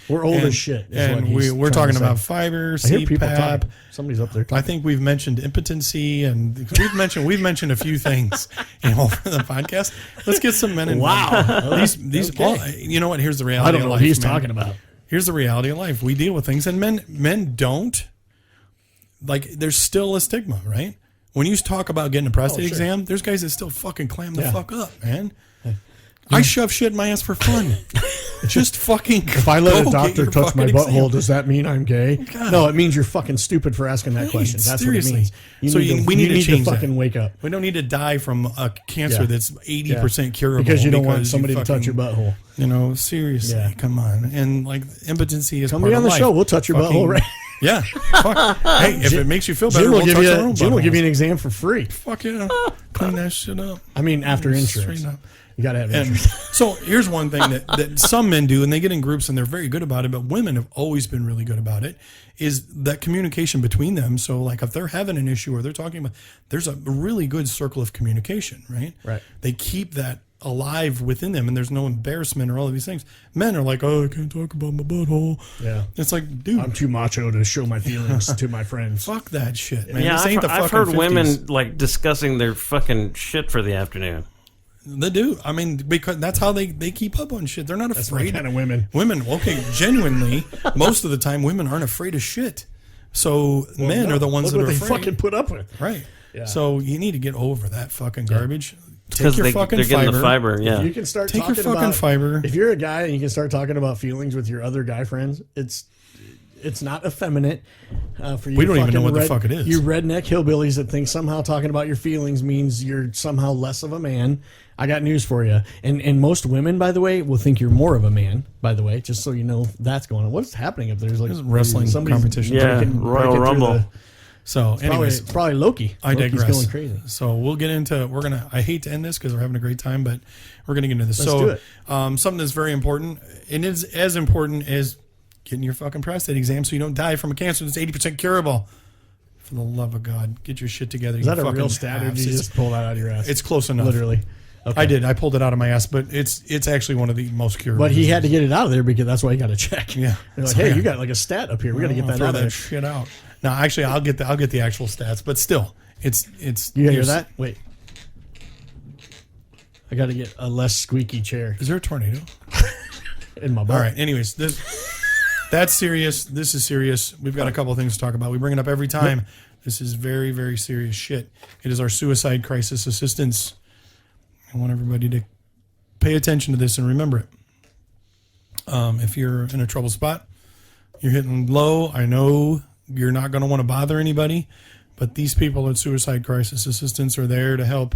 C: We're old
D: And,
C: as shit. is what
D: and
C: he's
D: we're
C: trying
D: talking
C: to say.
D: about fiber,
C: I hear people
D: CPAP.
C: talking. Somebody's up there
D: I
C: talking.
D: think we've mentioned impotency, and we've mentioned a few things, over the podcast. Let's get some men involved.
C: Wow.
D: These
C: Okay.
D: all, you know what? Here's the reality.
C: I don't know
D: of
C: what
D: life,
C: he's
D: man.
C: talking about.
D: Here's the reality of life. We deal with things, and men don't. Like, there's still a stigma, right? When you talk about getting a prostate
C: sure.
D: exam, there's guys that still fucking clam the
C: Yeah.
D: fuck up, man. I shove shit in my ass for fun. Just fucking.
C: If I let a
D: go
C: doctor
D: get your
C: touch my
D: fucking
C: butthole,
D: exam.
C: does that mean I'm gay?
D: God.
C: No, it means you're fucking stupid for asking that question. That's
D: seriously.
C: what it means.
D: So we need to change that.
C: fucking wake up.
D: We don't need to die from a cancer
C: Yeah.
D: that's 80% curable
C: Because you don't want
D: because
C: somebody
D: you
C: to touch your
D: fucking-
C: butthole.
D: Seriously,
C: Yeah.
D: come on. And like impotency is
C: Come
D: part
C: be on
D: of
C: the
D: life.
C: show. We'll touch your
D: Fucking-
C: butthole, right?
D: Yeah. Fuck. Hey, if it makes you feel better,
C: Jim will
D: we'll
C: give
D: touch
C: you
D: our own
C: Jim will give you
D: buttholes.
C: an exam for free.
D: Fuck yeah. Clean that shit up.
C: I mean, after
D: Straight
C: insurance.
D: up.
C: You got to have
D: And
C: insurance.
D: so here's one thing that some men do, and they get in groups and they're very good about it, but women have always been really good about it, is that communication between them. So like if they're having an issue or they're talking about, there's a really good circle of communication, right?
C: Right.
D: They keep that alive within them and there's no embarrassment or all of these things. Men are like, oh, I can't talk about my butthole.
C: Yeah.
D: It's like, dude,
C: I'm too macho to show my feelings to my friends.
D: fuck that shit, man.
E: Yeah,
D: This ain't the
E: I've
D: fucking
E: heard
D: 50s.
E: women like discussing their fucking shit for the afternoon.
D: They do. I mean, because that's how they keep up on shit. They're not
C: That's my
D: afraid.
C: kind of women.
D: Women, okay, genuinely, most of the time, women aren't afraid of shit. So men
C: No,
D: are the ones
C: look
D: that
C: what
D: are
C: they
D: afraid.
C: fucking put up with.
D: Right.
C: Yeah.
D: So you need to get over that fucking garbage. Take
E: Because
D: your
E: they're
D: fucking
E: getting
D: fiber.
E: the fiber, yeah.
C: You can start
D: Take your
C: talking
D: fucking
C: about
D: fiber.
C: If you're a guy and you can start talking about feelings with your other guy friends, it's not effeminate for you.
D: We don't even know
C: fucking
D: what the fuck it is.
C: You redneck hillbillies that think somehow talking about your feelings means you're somehow less of a man. I got news for you. And most women, by the way, will think you're more of a man. By the way, just so you know that's going on. What's happening up there? There's like
D: There's wrestling
C: somebody's
D: competition.
E: Yeah,
C: breaking
E: Royal
C: through
E: Rumble.
C: the-
D: So,
C: Probably,
D: anyways,
C: probably Loki.
D: I
C: Loki's
D: digress.
C: going crazy.
D: So we'll get into. I hate to end this because we're having a great time, but we're going to get into this.
C: Let's
D: so
C: do it.
D: Something that's very important, and it's as important as getting your fucking prostate exam so you don't die from a cancer that's 80% curable. For the love of God, get your shit together.
C: Is that a real stat, or did you just pull that out of your ass?
D: It's close enough.
C: Literally. Okay.
D: I did. I pulled it out of my ass, but it's actually one of the most curable.
C: But he had to get it out of there because that's why he got a check.
D: Yeah.
C: They're like,
D: So,
C: hey,
D: yeah.
C: you got like a stat up here. We got to get that
D: throw
C: out of
D: that
C: there.
D: shit out. No, actually, I'll get the actual stats, but still, it's.
C: You hear that? Wait. I got to get a less squeaky chair
D: Is there a tornado?
C: in my butt.
D: All right. Anyways, That's serious. This is serious. We've got a couple of things to talk about. We bring it up every time. This is very, very serious shit. It is our suicide crisis assistance. I want everybody to pay attention to this and remember it. If you're in a trouble spot, you're hitting low, I know you're not going to want to bother anybody, but these people at Suicide Crisis Assistance are there to help.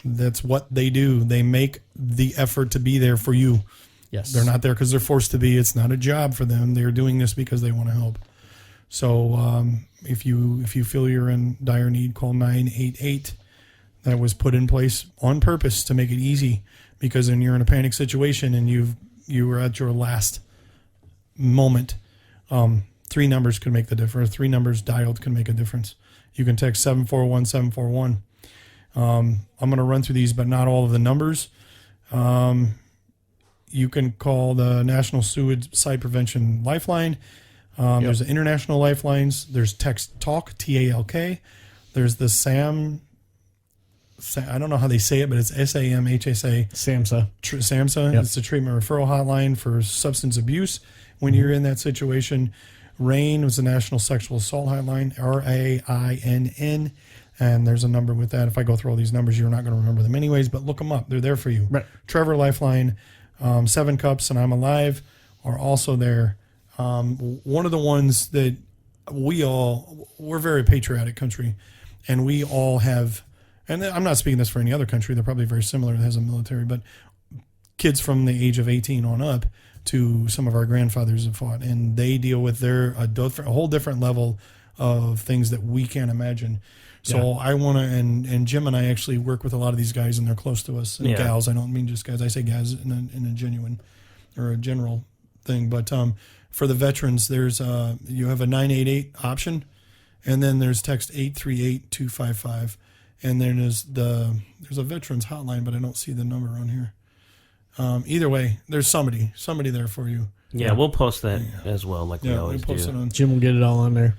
D: That's what they do. They make the effort to be there for you.
C: Yes.
D: They're not there because they're forced to be. It's not a job for them. They're doing this because they want to help. So if you feel you're in dire need, call 988. That was put in place on purpose to make it easy, because when you're in a panic situation and you were at your last moment, 3 numbers could make the difference. 3 numbers dialed can make a difference. You can text 741 741. I'm going to run through these, but not all of the numbers. You can call the National Suicide Prevention Lifeline. There's the international lifelines. There's Text Talk, TALK. There's the I don't know how they say it, but it's SAMHSA.
C: SAMHSA.
D: SAMHSA.
C: Yep.
D: It's the treatment referral hotline for substance abuse when you're in that situation. RAINN was the National Sexual Assault Hotline, RAINN. And there's a number with that. If I go through all these numbers, you're not going to remember them anyways, but look them up. They're there for you.
C: Right.
D: Trevor Lifeline, 7 Cups, and I'm Alive are also there. One of the ones that we're a very patriotic country, and we all have, and I'm not speaking this for any other country, they're probably very similar that has a military, but kids from the age of 18 on up to some of our grandfathers have fought, and they deal with a whole different level of things that we can't imagine. So I want to, and Jim and I actually work with a lot of these guys, and they're close to us, and gals. I don't mean just guys. I say guys in a genuine or a general thing. But for the veterans, there's you have a 988 option, and then there's text 838-255, and then there's a veterans hotline, but I don't see the number on here. Either way, there's somebody there for you.
E: Yeah, we'll post that as well, like we always
D: we'll post
E: do.
D: it on.
C: Jim will get it all on there.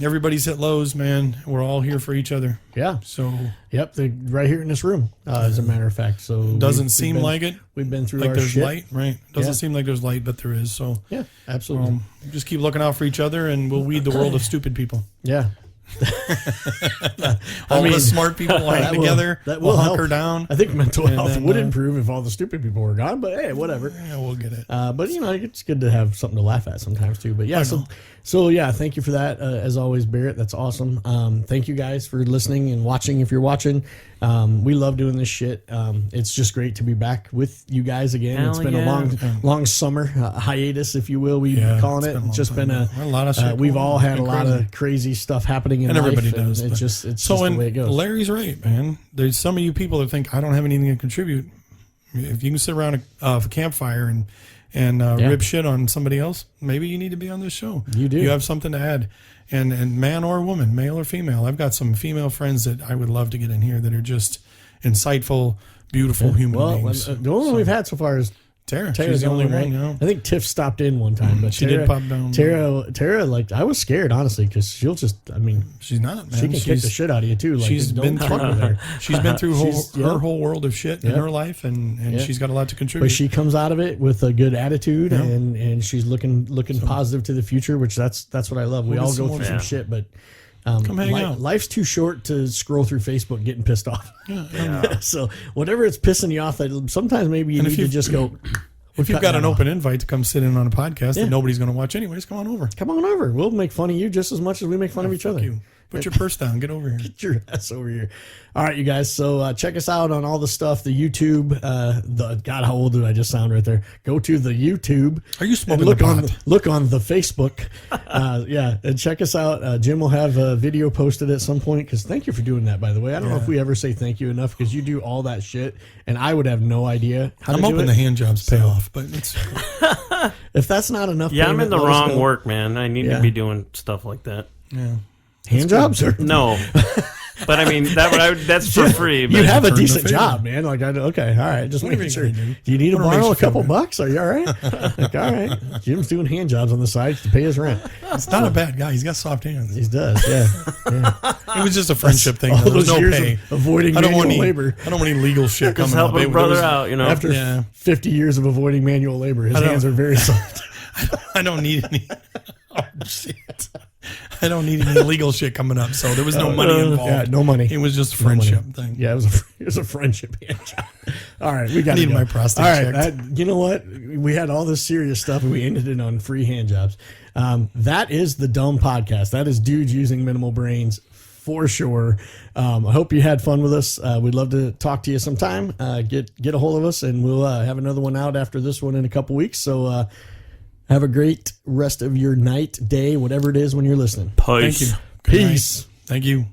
D: Everybody's hit lows, man. We're all here for each other.
C: Yeah.
D: So
C: Yep, they're right here in this room, as a matter of fact. So
D: doesn't seem like it.
C: We've been through
D: Like
C: our
D: there's
C: shit.
D: light, right? Doesn't seem like there's light, but there is. So
C: Yeah, absolutely.
D: just keep looking out for each other, and we'll weed the world of stupid people.
C: Yeah.
D: All the smart people will hang together.
C: That
D: we'll
C: will help.
D: hunker down.
C: I think mental health
D: then,
C: would improve if all the stupid people were gone, but hey, whatever.
D: Yeah, we'll get it.
C: But it's good to have something to laugh at sometimes too. But yeah, so yeah, thank you for that. As always, Barrett, that's awesome. Thank you guys for listening and watching. If you're watching, we love doing this shit. It's just great to be back with you guys again.
E: Hell
C: it's been
E: yeah.
C: a long summer hiatus, if you will. We've calling it. It's just been a
D: lot of shit.
C: we've all had a lot
D: crazy.
C: of crazy stuff happening in
D: And
C: life,
D: everybody does.
C: It's
D: but-
C: just
D: so
C: the way it goes.
D: Larry's right, man. There's some of you people that think I don't have anything to contribute. If you can sit around a campfire and rip shit on somebody else, maybe you need to be on this show.
C: You do.
D: You have something to add. And man or woman, male or female. I've got some female friends that I would love to get in here that are just insightful, beautiful human beings.
C: The only one we've had so far is
D: Tara.
C: Tara's
D: She's the only one,
C: right?
D: you know.
C: I think Tiff stopped in one time, but
D: She did pop down.
C: Tara, like I was scared honestly because she'll just,
D: She's not, man.
C: she can kick the shit out of you too. Like
D: She's
C: don't
D: been
C: fuck with her.
D: She's been through her
C: Yep.
D: whole world of shit in her life, and she's got a lot to contribute.
C: But she comes out of it with a good attitude, and she's looking positive to the future, which that's what I love. We all go through some shit, but
D: Come hang out.
C: life's too short to scroll through Facebook getting pissed off. So whatever it's pissing you off, that sometimes maybe you need to just go.
D: If you've got an open invite to come sit in on a podcast that nobody's going to watch anyways, come on over.
C: Come on over. We'll make fun of you just as much as we make fun of each other.
D: You. Put your purse down. Get over here.
C: Get your ass over here. All right, you guys. So check us out on all the stuff. The YouTube. God, how old did I just sound right there? Go to the YouTube.
D: Are you smoking
C: look
D: the
C: on
D: pot?
C: look on the Facebook. And check us out. Jim will have a video posted at some point. Because thank you for doing that. By the way, I don't know if we ever say thank you enough because you do all that shit, and I would have no idea how to do it.
D: I'm hoping the hand jobs pay off, but it's
C: If that's not enough,
E: Yeah, I'm in the
C: payment, let us
E: wrong
C: know.
E: work, man. I need to be doing stuff like that.
C: Hand jobs or
E: No. But I mean, that's for free. But
C: you have a
D: Turn the
C: decent
D: favor.
C: job, man. Like, okay, all right, just
D: Whatever
C: making
D: you
C: sure.
D: gotta do.
C: Do you need to
D: Whatever
C: borrow a
D: makes you feel
C: couple
D: good.
C: bucks? Are you all right? Like, all right. Jim's doing hand jobs on the side to pay his rent.
D: it's not a bad guy. He's got soft hands.
C: He does, yeah.
D: It was just a friendship thing.
C: All
D: There was
C: those
D: no
C: years
D: pay.
C: of avoiding
D: I don't
C: manual
D: want any
C: labor.
D: I don't want any legal shit
E: just
D: coming up.
E: helping a brother out, you know.
C: After 50 years of avoiding manual labor, his hands are very soft.
D: I don't need any. Oh shit! I don't need any illegal shit coming up. So there was no money involved.
C: Yeah, no money.
D: It was just a
C: No money.
D: friendship thing.
C: Yeah, it was a friendship hand job. All right, we got
D: Need my prostate
C: All right,
D: checked.
C: you know what? We had all this serious stuff, and we ended it on free hand jobs. That is the D.U.M.B podcast. That is dudes using minimal brains for sure. I hope you had fun with us. We'd love to talk to you sometime. Get a hold of us, and we'll have another one out after this one in a couple weeks. So have a great rest of your night, day, whatever it is when you're listening.
E: Peace.
D: Thank you. Good night.
C: Peace.
D: Thank you.